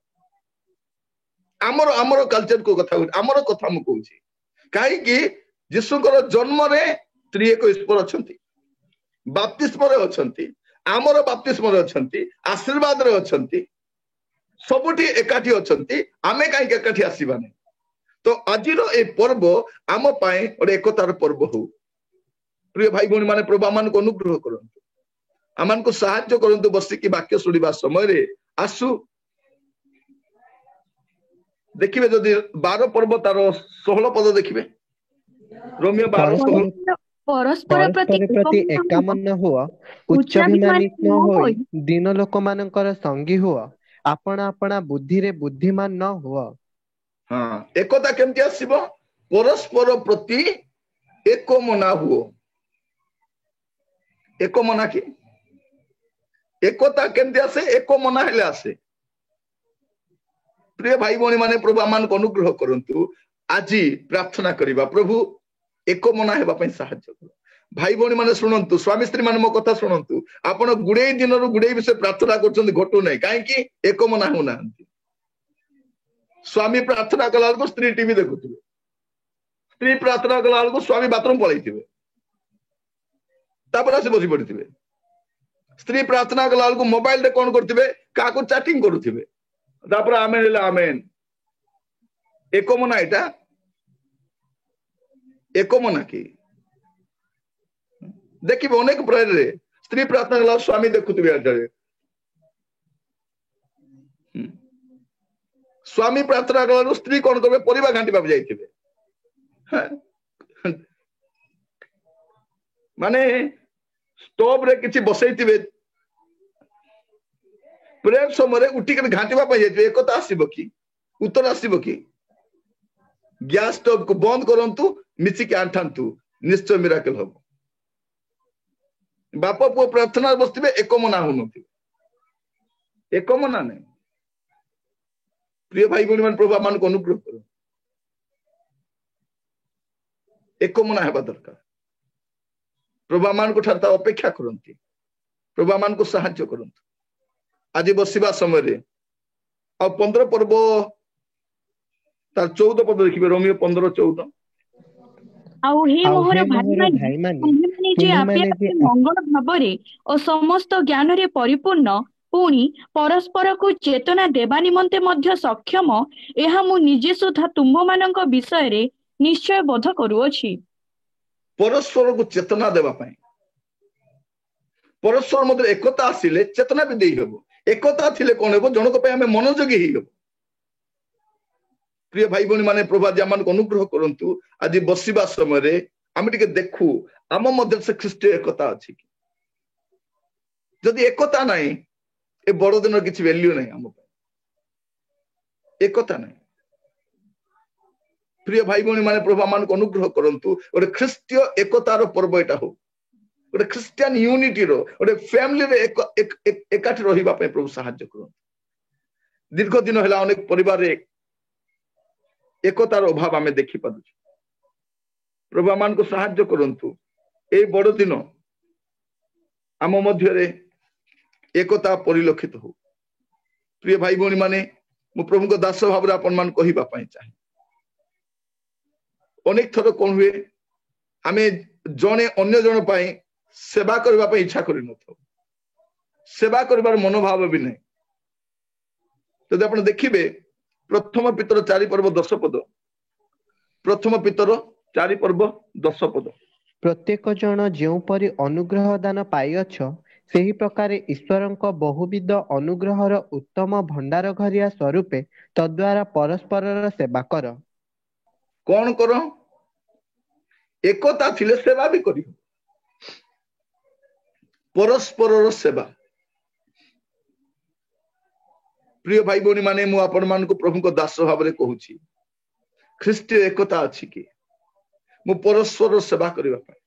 ଆମର କଲଚରକୁ କଥା କହୁଛି, ଆମର କଥା ମୁଁ କହୁଛି। କାହିଁକି ଯୀଶୁଙ୍କର ଜନ୍ମରେ 3 ଅଛନ୍ତି, ବାପ୍ତିସ୍ମରେ ଅଛନ୍ତି, ଆମର ବାପ୍ତିସ୍ମରେ ଅଛନ୍ତି, ଆଶୀର୍ବାଦରେ ଅଛନ୍ତି, ସବୁଠି ଏକାଠି ଅଛନ୍ତି। ଆମେ କାହିଁକି ଏକାଠି ଆସିବାନି? ତ ଆଜିର এই ପର୍ବ ଆମ ପାଇଁ ଗୋଟେ ଏକତାର ପର୍ବ ହଉ। ପ୍ରିୟ ଭାଇ ଭଉଣୀ ମାନେ, ପ୍ରଭୁ ଆମମାନଙ୍କୁ ଅନୁଗ୍ରହ କରନ୍ତୁ, ଆମମାନଙ୍କୁ ସାହାଯ୍ୟ କରନ୍ତୁ। ବସିକି ବାକ୍ୟ ଶୁଣିବା ସମୟରେ ଆସୁ ଦେଖିବେ, ଯଦି 12 ପର୍ବ ତାର 16 ପଦ ଦେଖିବେ, ରୋମିଓ 12:16। ପରସ୍ପର ପ୍ରତି ଏକାମନ ହୁଅ, ଉଚ୍ଚାଭିମାନୀ ନ ହୋଇ ଦୀନ ଲୋକମାନଙ୍କର ସଙ୍ଗୀ ହୁଅ, ଆପଣା ଆପଣା ବୁଦ୍ଧିରେ ବୁଦ୍ଧିମାନ ନ ହୁଅ। ଏକତା କେମିତି ଆସିବ? ପରସ୍ପର ପ୍ରତି ଏକମନା ହୁଅ। ଏକମନା କି? ଏକତା କେମିତି ଆସେ? ଏକମନା ହେଲେ ଆସେ। ପ୍ରିୟ ଭାଇ ଭଉଣୀ ମାନେ, ପ୍ରଭୁ ଆମମାନଙ୍କୁ ଅନୁଗ୍ରହ କରନ୍ତୁ। ଆଜି ପ୍ରାର୍ଥନା କରିବା, ପ୍ରଭୁ ଏକମନା ହେବା ପାଇଁ ସାହାଯ୍ୟ କର। ଭାଇ ଭଉଣୀ ମାନେ ଶୁଣନ୍ତୁ, ସ୍ୱାମୀ ସ୍ତ୍ରୀ ମାନେ ମୋ କଥା ଶୁଣନ୍ତୁ। ଆପଣ ଗୁଡେଇ ଦିନରୁ ଗୁଡେଇ ବିଷୟ ପ୍ରାର୍ଥନା କରୁଛନ୍ତି, ଘଟୁ ନାହିଁ। କାହିଁକି? ଏକମନା ହଉନାହାନ୍ତି। ସ୍ୱାମୀ ପ୍ରାର୍ଥନା କଲା ବେଳକୁ ସ୍ତ୍ରୀ ଟିଭି ଦେଖୁଥିବେ, ସ୍ତ୍ରୀ ପ୍ରାର୍ଥନା କଲା ବେଳକୁ ସ୍ୱାମୀ ବାଥରୁମ ପଳେଇଥିବେ, ତାପରେ ଆସି ବସି ପଡିଥିବେ। ସ୍ତ୍ରୀ ପ୍ରାର୍ଥନା କଲା ବେଳକୁ ମୋବାଇଲରେ କଣ କରୁଥିବେ? କାହାକୁ ଚାଟିଂ କରୁଥିବେ। ତାପରେ ଆମେନ ହେଲେ ଆମେନ। ଏକମନା ଏଇଟା? ଏକମନା କି? ଦେଖିବେ ଅନେକ ପ୍ରେୟରେ ସ୍ତ୍ରୀ ପ୍ରାର୍ଥନା କଲା ସ୍ୱାମୀ ଦେଖୁଥିବେ ଆଡେ। ସ୍ୱାମୀ ପ୍ରାର୍ଥନା କଲାରୁ ସ୍ତ୍ରୀ କଣ କରିବେ? ପରିବା ଘାଣ୍ଟିବାକୁ ଯାଇଥିବେ। ମାନେ ଷ୍ଟୋଭରେ କିଛି ବସେଇଥିବେ, ପ୍ରେୟର ସମୟରେ ଉଠିକି ଘାଣ୍ଟିବା ପାଇଁ ଯାଇଥିବେ। ଏକତା ଆସିବ କି? ଉତ୍ତର ଆସିବ କି? ଗ୍ୟାସ ଷ୍ଟୋଭକୁ ବନ୍ଦ କରନ୍ତୁ, ମିଶିକି ଆଣ୍ଠାନ୍ତୁ, ନିଶ୍ଚୟ ମିରାକଲ ହବ। ବାପ ପୁଅ ପ୍ରାର୍ଥନାରେ ବସିଥିବେ, ଏକମନା ହଉନଥିବେ। ଏକମନା ନାହିଁ। ପ୍ରିୟ ଭାଇ ଭଉଣୀ ମାନେ, ପ୍ରଭୁ ଆମମାନଙ୍କୁ ଅନୁଗ୍ରହ କରନ୍ତୁ, ଏକମନା ହେବା ଦରକାର। ପ୍ରଭୁ ଆମମାନଙ୍କ ଠାରୁ ତା ଅପେକ୍ଷା କରନ୍ତି। ପ୍ରଭୁ ଆମମାନଙ୍କୁ ସାହାଯ୍ୟ କରନ୍ତୁ। ଆଜି ବସିବା ସମୟରେ ଆଉ 15 ପର୍ବ ତାର 14 ପଦ ଦେଖିବେ, ରୋମିଓ 15:14। ଆଉ ହେ ମୋହର ଭାଇମାନେ, ଯେ ଆପେ ଆପେ ମଙ୍ଗଳ ଭାବରେ ଓ ସମସ୍ତ ଜ୍ଞାନରେ ପରିପୂର୍ଣ୍ଣ, ପୁଣି ପରସ୍ପରକୁ ଚେତନା ଦେବା ନିମନ୍ତେ ମଧ୍ୟ ସକ୍ଷମ, ଏହା ମୁଁ ନିଜେ ସୁଦ୍ଧା ତୁମ୍ଭମାନଙ୍କ ବିଷୟରେ ନିଶ୍ଚୟ ବୋଧ କରୁଅଛି। परस्पर को चेतना देवा परस्पर मध्य एकता आसिले चेतना भी देई हबो एकता थिले कोन हबो जनक पे हमें मनोयोगी ही हबो प्रिय भाई बहनी माने प्रभु आज आमान को अनुग्रह करंतु आज बसिबा समय रे आमे टिके देखु आम मध्य से ख्रीष्टीय एकता अछि कि जदि एकता नाही ए बड़ दिन किछि वैल्यू नाही आम पे एकता नाही प्रिय भाई बहनी माने प्रभु आमान को अनुग्रह करंतु और ख्रीष्टीय एकतार पर्व एटा हो गोटे ख्रीस्टियन यूनिटी रो गोटे फैमिली रे एकाठी रहिबा पे प्रभु सहाय्य करंतु दीर्घ दिन हला अनेक परिवार रे एकतार अभाव आमे देखि पादु प्रभु आमान को सहाय्य करंतु ए बड़ दिन आम मध्य रे एकता परिलक्षित हो प्रिय भाई बहनी माने मु प्रभु को दास भाव रे आपन मान कहिबा पई चाहे अनेक थर कोन हुए आमे जने अन्य जन पई सेवा करबा पई इच्छा करि नथो सेवा करबार मनोभाव भी नहीं तो आपण देखिबे प्रथम पितर 4 पर्व 10 पद प्रथम पितर 4 पर्व 10 पद प्रत्येक जन जेउ परि अनुग्रह दान पाइअछ सेही प्रकार ईश्वरଙ୍କ बहुविध अनुग्रहर उत्तम भंडार घरिया स्वरूपे तद्वारा परस्परर सेवा कर कौन करो एकता थिले सेवा भी करी परस्परर सेवा प्रिय भाई बहनी माने मु आपण मान को प्रभु को दास भाव रे कहूची ख्रीष्टीय एकता अछि कि मु परस्पर सेवा करिबा पय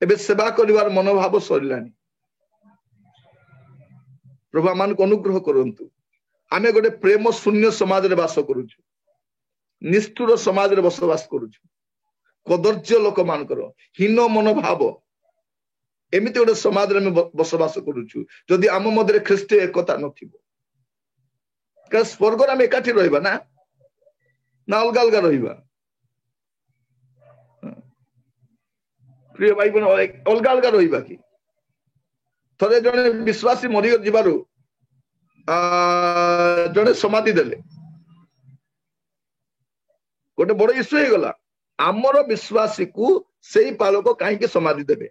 एबे सेवा करिवार मनोभाव सरिलानी प्रभु मान को अनुग्रह करंतु आमे गोटे प्रेम शून्य समाज रे वास करूछु निष्ठुर समाज रे बसवास करूछु कदर्य लोक मान करो हीन मनोभाव एमिति गोटे समाज रे बसवास करूछु जदि आम मध्य ख्रीष्टीय एकता नथिबो का स्वर्ग रे एकाठी रहिबा ना अलगा अलगा रहिबा प्रिय भाई बहन अलगा अलगा रहिबा कि थरे जने विश्वासी मरि जिबारु जने समाधि देले गोटे बड़ इश्यू हे गला आमर विश्वासी को सेही पालक काहे समाधि देबे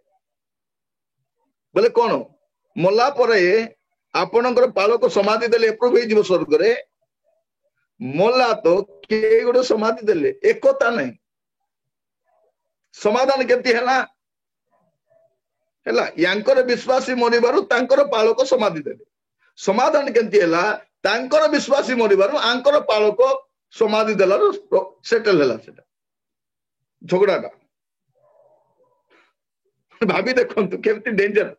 बोले कौन मला परे आपणकर पालक समाधि देले एप्रूव हो स्वर्ग रे मला तो के गोटे समाधि देले एकता नहीं समाधान केमती हैला यांकर विश्वासी मरिबारु तांकर पालक समाधि देले समाधान केमती हैला तांकर विश्वासी मरिबारु आंकर पालक समाधि देलार सेटल हैला सेटा झगड़ाटा भाभी देखंतु केमती डेंजर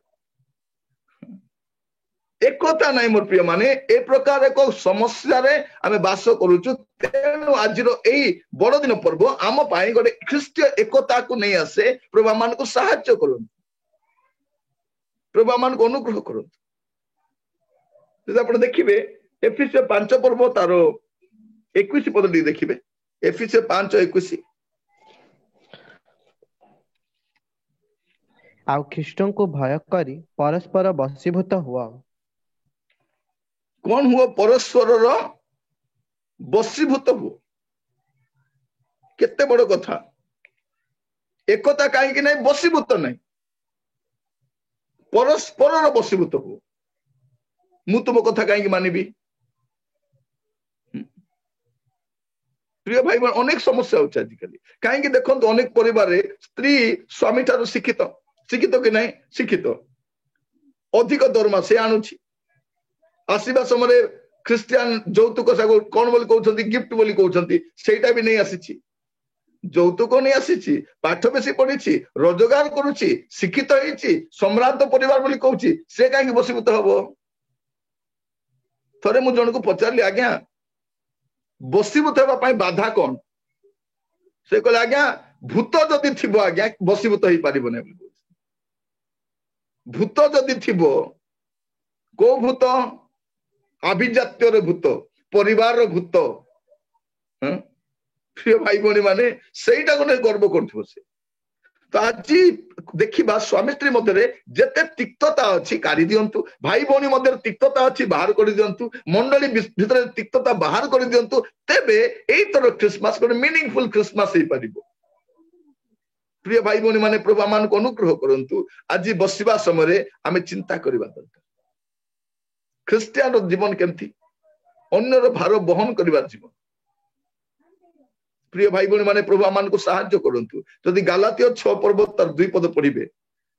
एकता नहीं मोर प्रिय माने ए प्रकार एक समस्या रे आमे बास करूछु तेनु आजिरो एई बड़ दिन पर्व आम पाई गोटे ख्रीष्टीय एकता को नहीं आसे प्रभु मान को सहाय्य करन प्रभु मान को अनुग्रह करन जदि आपण देखिबे एफिसियो 5 पर्व तार 21 पद दी देखिबे एफिसियो 5:21 आउ ख्रीष्टन को भय करी परस्पर बसीभूत हुआ कौन हुआ परस्पर बसीभूत हुआ केते बड़ कथा एकता कहीं नहीं बसीभूत नहीं परस्पर बसीभूत हुआ मु तुम कथा कहीं मानिबी प्रिय भाई बहन अनेक समस्या होची आजिकली कहीं देखो अनेक परिवार स्त्री स्वामी ठार शिक्षित शिक्षित कि नहीं शिक्षित अधिक दरमा से आणुची आसीबा समय ख्रीस्टियन जौतुक कौन बोली कहउछंती गिफ्ट बोली कहउछंती सेटा भी नहीं आसीची जौतुक नहीं आसीची पाठ बेसी पढ़ीची रोजगार करूची शिक्षित होईची सम्राट परिवार बोली कहउची से काहे बसीभूत हबो थरे मु जन को पचारली आज्ञा बसीभूत हेबा पई बाधा कौन से कहले आज्ञा भूत जदि थिबो आज्ञा बसीभूत होई पारिबो नै भूत जदि थिबो को भूत अभिजात्यर भूत परिवार भूत प्रिय भाई बहनी माने सेटा गोटे गर्व करथबो से तो आज देखिबा स्वामी स्त्री मध्य जेते तिक्तता अछि काढी दियंतु भाई बहनी मध्य तिक्तता अछि बाहर कर दियंतु मंडली भीतर तिक्तता बाहर कर दियंतु तेबे एई तरह क्रिसमस गोटे मीनिंगफुल क्रिसमस हे परिबो प्रिय भाई भौणी माने प्रभु आम अनुग्रह करंतु आज बसिबा समय आम चिंता करबा दरकार ख्रिस्टियन जीवन केमती अन्यर भार बहन करबा जीवन प्रिय भाई भौणी माने प्रभु आम साहाय्य करंतु जदि गालातिय 6 पर्व तार 2 पद पढ़िबे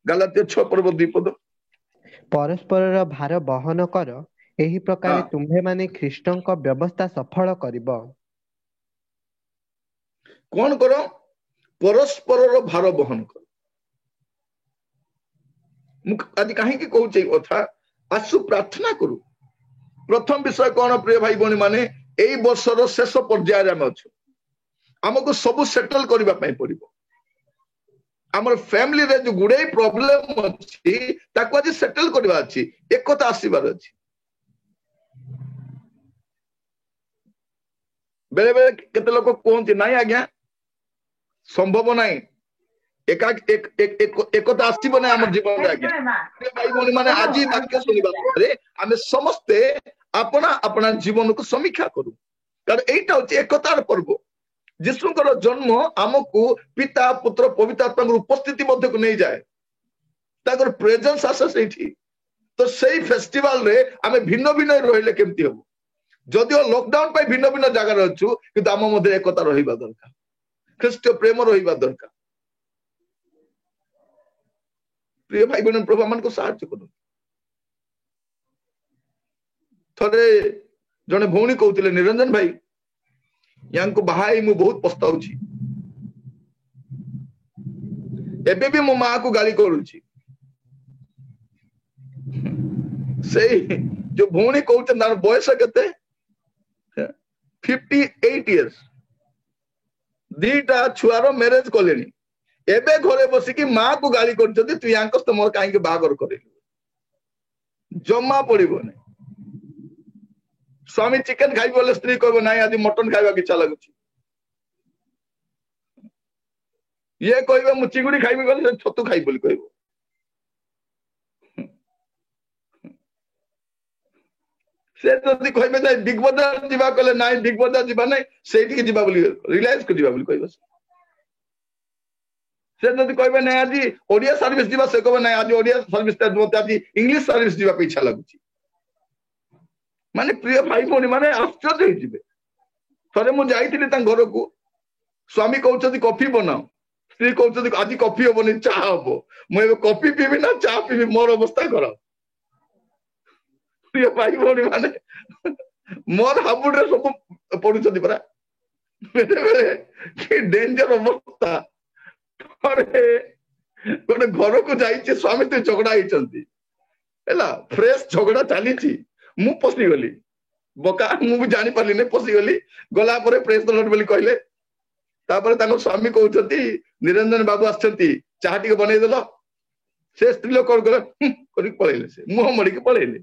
गालातिय 6 पर्व 2 पद परस्पर भार बहन कर एही प्रकार तुम्हे माने ख्रीष्टଙ୍କ व्यवस्था सफल करिब कौन करो परस्पर भार बहन कर आज कहीं कहूचे कथा आसु प्रार्थना करू प्रथम विषय कौन प्रिय भाई भौणी माने एई वर्षर शेष पर्याय आम अच्छु आमको सब सेटल करबा पई पड़िबो हमर फैमिली रे जो गुडे प्रॉब्लम अछि ताको आज सेटल करबा अछि एक कथा आसीबार अछि बेले बेले केते लोक कोहंती नाही आज्ञा संभव नाही एकता आसीबो नै हमर जीवन रे आज्ञा भाई भौणी माने आज वाक्य सुनिबा परे आमे समस्ते अपना अपना जीवन को समीक्षा करू कारण एटा होची एकतार पर्व जीशुଙ୍କର जन्म आमको पिता पुत्र पवित्र आत्मा उपस्थिति मध्य को नहीं जाए ताकर प्रेजेंस आसे सेठी तो सेही फेस्टिवल रे आमे भिन्न भिन्न रहिले केमती हो जदिओ लॉकडाउन पे भिन्न भिन्न जगह रहछु किंतु आम मध्य एकता रहिबा दरकार ख्रीष्ट प्रेम रहिबा दरकार प्रिय भाई बहन प्रभु मन को साहाय्य करू थरे जने भौणी कहउतिले निरंजन भाई यांको बाहाई मु बहुत पछताउची एबे भी मो मां को गाली करूची सही जो भौणी कहउते नार बयस केते 58 इयर्स दीटा छुआरो मैरिज कलेनी एबे घरे बसी कि मां को गाली करछथि तू यांको तो मोर काहे के बागर करेलु जम्मा पड़िबो नै स्वामी चिकन खाई बोले स्त्री कहबो नाही आज मटन खाइबा की इच्छा लागुची ये कहबे मु चिंगुड़ी खाइबे गले छतु खाइ बोली कहबो से जदी कहबे नाही बिग बजार दिबा कले नाही बिग बजार दिबा नाही सेठी के दिबा बोली रिलायंस को दिबा बोली कहबो से जदी कहबे नाही आज ओडिया सर्विस दिबा से कहबे नाही आज ओडिया सर्विस त मते आज इंग्लिश सर्विस दिबा पे इच्छा लागुची माने प्रिय भाई भौणी माने आश्चर्य होइजिबे थरे मु जाईतिली ता घर को स्वामी कहउछथि कॉफी बनाओ स्त्री कहउछथि आज कॉफी होबनी चाह होबो मु एबे कॉफी पीबी ना चाह पीबी मोर अवस्था करा प्रिय भाई भौणी माने मोर हाबुड रे सब पडुछथि परा कि डेंजर अवस्था थरे कोने घर को जाईचे स्वामी ते झगड़ा हिचंती हैला फ्रेश झगड़ा चालीची मु पसी गली बका मु भी जानी पारली ने पसी गली गला परे प्रेस द लॉर्ड बोली कहले तापर ताको स्वामी कहउछथि निरंजन बाबू आछथि चाह टिके बनै देलो से स्त्री लोक कोन करि पळेले से मुह मडी के पळेले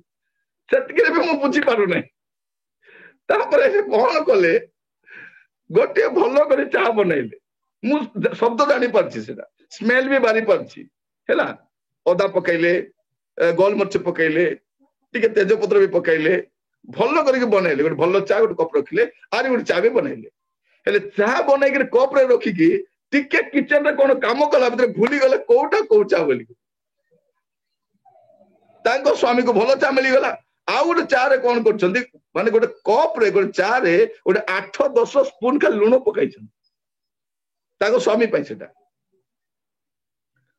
सेतके भी मु बुझी पारु नै तापर से कोन कले गोटे भलो करे चाह बनैले मु शब्द जानी पारछि सेटा स्मेल भी बारी पारछि हैला ओदा पकैले गोलमर्च पकैले टिके तेजपत्र भी पकैले भलो करके बनैले गोटे भलो चा गोटे कप रखिले आरी गोटे चा भी बनैले हेले चा बनै के कप रे रखी की टिके किचन रे कोन काम कला भीतर भूली गले कोटा कोचा बोली तांको स्वामी को भलो चा मिली गला आ गोटे चा रे कोन करछंती माने गोटे कप रे गोटे चा रे गोटे 8-10 स्पून का लूण पकाइछन ताको स्वामी पई सेटा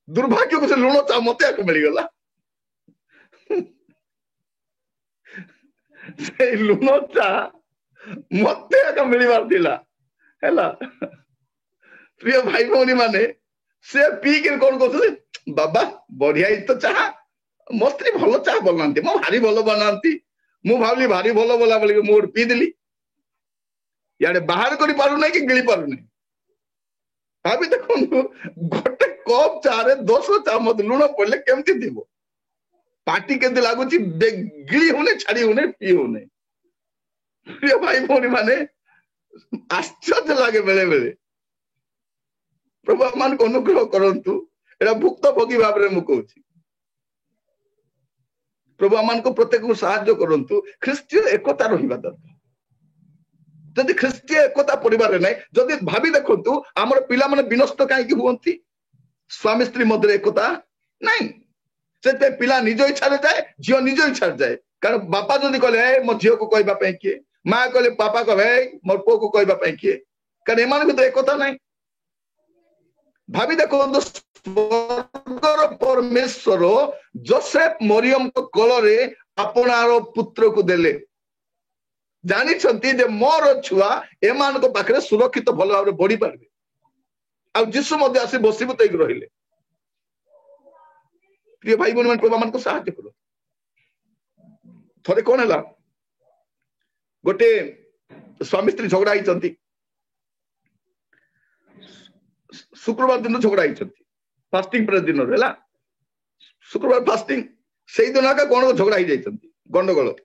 दुर्भाग्य को से लूण चा मते आको मिली गला से लूण चा मते आका मिलिबार दिला हैला प्रिय भाई भौणी माने से पी के कोन कहथि बाबा बढ़िया तो चाह मो स्त्री भलो चाह बनांती मो भारी भलो बनांती मु भाबली भारी भलो बोला बोली मोर पी दिली याडे बाहर करि पारु नै कि गिली पारु नै भाबी देखो गोटे कप चा रे 10 चामच लूण पड़ले केमती दिबो पार्टी केते लागुची गिली होने छाड़ी होने पी होने प्रिय भाई भौणी माने आश्चर्य लागे बेले बेले प्रभु मान को अनुग्रह करंतु एरा भुक्तभोगी भाव रे मु कहूची प्रभु मान को प्रत्येक को सहायता करंतु ख्रीष्टीय एकता रहिबा दरकार जदि ख्रीष्टीय एकता परिवार रे नै जदि भाबी देखंतु हमर पिला माने विनष्ट काहे कि हुवंती स्वामी स्त्री मध्य एकता नहीं से पिला निज इच्छा जाए झील निज इच्छा जाए कारण बापा जदि कहले मो झील को कहवाई किए माँ कहले बापा कहे मोर पुओ को कहवाई किए कारण एम तो एकता नहीं भाभी देखो परमेश्वर जोसेफ मरियम को कलरे आपणार पुत्र को देले जानी मोर छुआ एमान को पाखरे सुरक्षित भल भाव बढ़ी पारे आ जीशु मध्य आसी बसीभूत रहिले प्रिय भाई बहन मान प्रभु मान को साहाय्य करो थोड़े कौन है गोटे स्वामी स्त्री झगड़ा ही शुक्रवार दिन झगड़ा ही फास्टिंग पर दिन है शुक्रवार फास्टिंग से दिन आगे कौन झगड़ा ही गंडगोल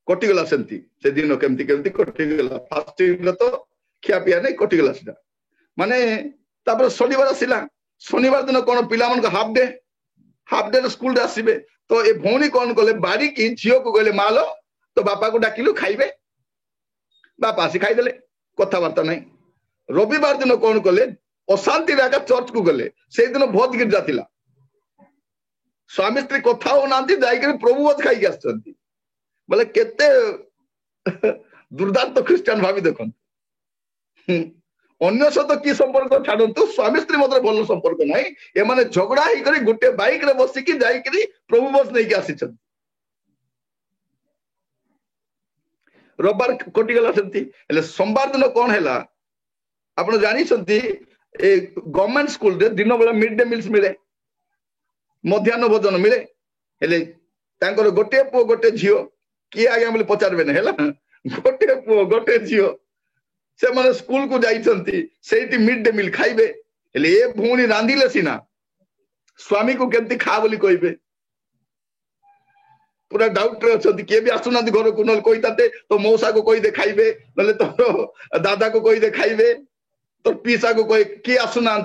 कटिगला से दिन केमती केमती कटिगला फास्टिंग तो खिया पिया नहीं कटिगला सीधा माने तापर शनिवार आसला शनिवार दिन कौन पिला हाफ डे स्कूल आसबे तो ये भौणी कौन कले बाड़ी की झील को कहले मालो तो बापा को डाकिलु खाइबे बापा आसी खाईदे कथबार्ता नहीं रविवार दिन कौन कले अशांति चर्च को गले से दिन भोज गिरजा थिला स्वामी स्त्री कथा हो नांती जाइकरी प्रभु भोज खाई आछंती बोले केते दुर्दांत ख्रिस्टियन भाभी देखो अन्य सहित कि संपर्क छाड़ू स्वामी स्त्री मध्य भल संपर्क नहीं ए माने झगड़ा ही करी गोटे बाइक रे बसिकी जाइकरी प्रभु भोज नहीं कि आसी रविवार कटिगला सेमती सोमवार दिन कौन है आप जानी गवर्नमेंट स्कूल रे दिन बेला मिड डे मील्स मिले मध्याह्न भोजन मिले हेले तांकर गोटे पुओ गोटे झील किए आगे बोले पचारे ना गोटे पुओ गोटे झील से माने स्कूल को जाइछंती मिड डे मील खाइबे हेले ए भूणी रांधिले सिना स्वामी को केमती खा बोली कहबे पूरा डाउट रे अछंती के भी आसुना घर को नल कहिताते तो मौसा को कहि दे खाइबे नले तो दादा को कहि दे खाइबे तो पीसा को कहे किए आसुना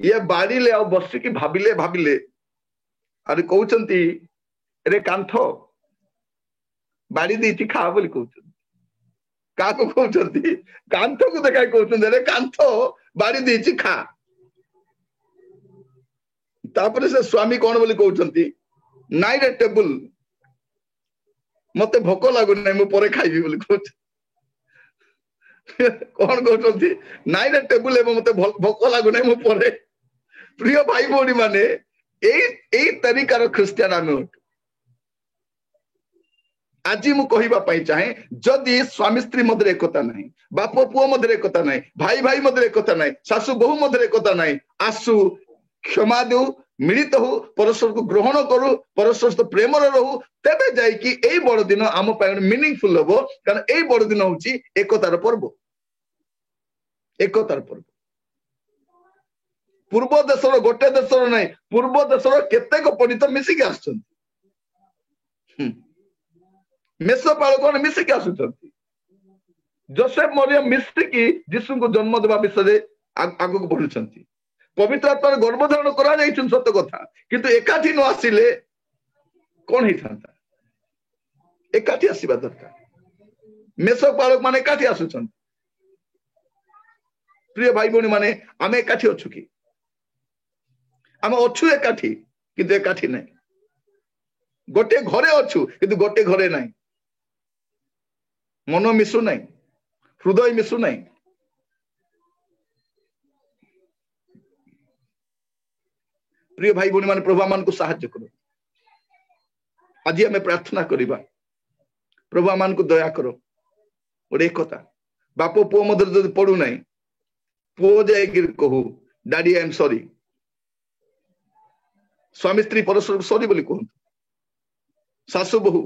ये बाड़ीले आ बसिकी भाविले भाविले अरे कहते रे कांथ बाड़ी दी खा बोली कहते क्या कहते कांथ को देखा कहते रे कांथ बाड़ी दी खा तापर से स्वामी कौन बोली कहते नाई रे टेबुल मते भोक लगुना मु परे खाइबी बोली कहते कौन कहते नाई रे टेबुल मत भोक लगुना मु परे प्रिय भाई भौणी माने एई तरीकार ख्रिस्टियन आम आज मु कहवाई चाहे जदि स्वामी स्त्री मध्य एकता नहीं बाप पुओ मध्य एकता नहीं भाई भाई मध्य एकता नहीं सासु बहु मध्य एकता नहीं आसु क्षमा दे मिलित हो परस्पर को ग्रहण करू परस्पर सहित प्रेम रहू तेबे जाइकी एई बड़ दिन आम मीनिंगफुल हबो कारण एई बड़ दिन होची एकतार पर्व एकतार पर्व पूर्व देशर गोटे देशर नहीं पूर्व देशर केतेक पंडित मिसिकी आसुछंती मेषपाल कौन मिसिकी आसुछंती जोसेफ मरियम मिसिकी यीशु को जन्म देवा विषय आगु को बढ़ुछंती पवित्र आत्मा गर्भधारण करा जाइछन सत्य कथा किंतु एकाठी न आसिले कौन ही थांता एकाठी आसीबा दरकार मेषपालक माने एकाठी आसुछंती प्रिय भाई भौणी माने आमे एकाठी अछु कि आमे अछु एकाठी किंतु एकाठी नहीं गोटे घरे अछु किंतु गोटे घरे नहीं मन मिसु नहीं हृदय मिसु नहीं प्रिय भाई भौणी माने प्रभु मान को साहाय्य करो आज आमे प्रार्थना करिबा प्रभु मान को दया करो गोटे एकता बाप पुओ मध्य जदि पड़ू नहीं पुओ जाए कहू डैडी आई एम सॉरी स्वामी स्त्री परस्पर सॉरी बोली कहतु सासु बहु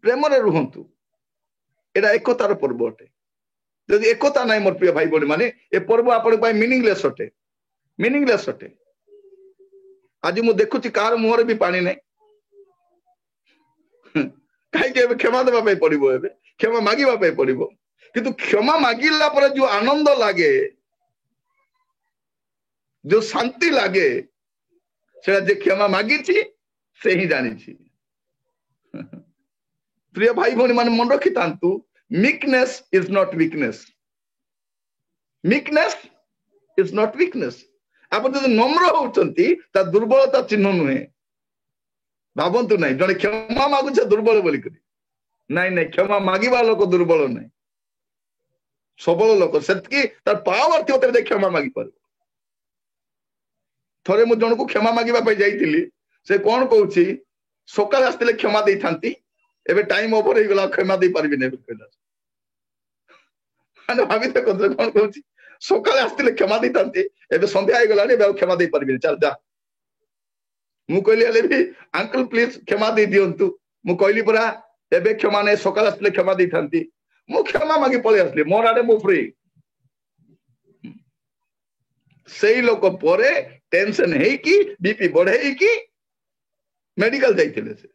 प्रेम रुहतु एटा एकतार पर्व अटे जदि एकता नहीं मोर प्रिय भाई भौणी माने ए पर्व आपण मीनिंगलेस अटे आज मु देखुची कार मुहर भी पानी नहीं कहीं क्षमा देवा पड़ो ए क्षमा मागिबा पड़ो किंतु क्षमा मागिला पर जो आनंद लगे जो शांति लगे से जे क्षमा मागी से ही जानी प्रिय भाई भौणी मान मन रखी था meekness is not weakness meekness is not weakness ଆପଣ ଯଦି ନମ୍ର ହଉଛନ୍ତି ତା ଦୁର୍ବଳତା ଚିହ୍ନ ନୁହେଁ। ଭାବନ୍ତୁ ନାହିଁ ଜଣେ କ୍ଷମା ମାଗୁଛେ ଦୁର୍ବଳ ବୋଲିକରି। ନାଇଁ ନାଇଁ, କ୍ଷମା ମାଗିବା ଲୋକ ଦୁର୍ବଳ ନାହିଁ, ସବଳ ଲୋକ। ସେତିକି ତାର ପାୱାର ଥିବ ତେବେ କ୍ଷମା ମାଗି ପାରିବ। ଥରେ ମୁଁ ଜଣକୁ କ୍ଷମା ମାଗିବା ପାଇଁ ଯାଇଥିଲି, ସେ କଣ କହୁଛି, ସକାଳେ ଆସିଥିଲେ କ୍ଷମା ଦେଇଥାନ୍ତି, ଏବେ ଟାଇମ ଓଭର ହେଇଗଲା, କ୍ଷମା ଦେଇ ପାରିବିନି ଏବେ କହିଲା। ମାନେ ଭାବିତେ କଣ କହୁଛି, ସକାଳେ ଆସିଥିଲେ କ୍ଷମା ଦେଇଥାନ୍ତି, ଏବେ ସନ୍ଧ୍ୟା ହେଇଗଲାଣି, ଏବେ ଆଉ କ୍ଷମା ଦେଇ ପାରିବିନି, ଚାଲ ଯା। ମୁଁ କହିଲି ହେଲେ ବି ଅଙ୍କଲ ପ୍ଲିଜ କ୍ଷମା ଦେଇ ଦିଅନ୍ତୁ। ମୁଁ କହିଲି ପରା ଏବେ କ୍ଷମା ନାହିଁ, ସକାଳେ ଆସିଥିଲେ କ୍ଷମା ଦେଇଥାନ୍ତି। ମୁଁ କ୍ଷମା ମାଗି ପଳେଇ ଆସିଲି, ମୋର ଆଡେ ମୁଁ ଫ୍ରି। ସେଇ ଲୋକ ପରେ ଟେନସନ ହେଇକି ବିପି ବଢେଇକି ମେଡିକାଲ ଯାଇଥିଲେ। ସେ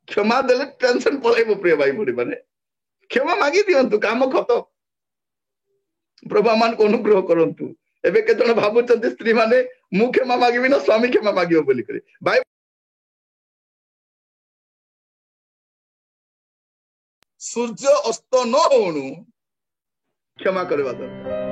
କ୍ଷମା ଦେଲେ ଟେନସନ ପଳେଇବ। ପ୍ରିୟ ଭାଇ ଭଉଣୀ ମାନେ, କ୍ଷମା ମାଗି ଦିଅନ୍ତୁ, କାମ ଖତମ। ପ୍ରଭୁ ଆମମାନଙ୍କୁ ଅନୁଗ୍ରହ କରନ୍ତୁ। ଏବେ କେତେ ଜଣ ଭାବୁଛନ୍ତି ସ୍ତ୍ରୀ ମାନେ ମୁଁ କ୍ଷମା ମାଗିବି ନା ସ୍ୱାମୀ କ୍ଷମା ମାଗିବ ବୋଲିକରି। ଭାଇ ସୂର୍ଯ୍ୟ ଅସ୍ତ ନ ହଉଣୁ କ୍ଷମା କରିବା ଦରକାର।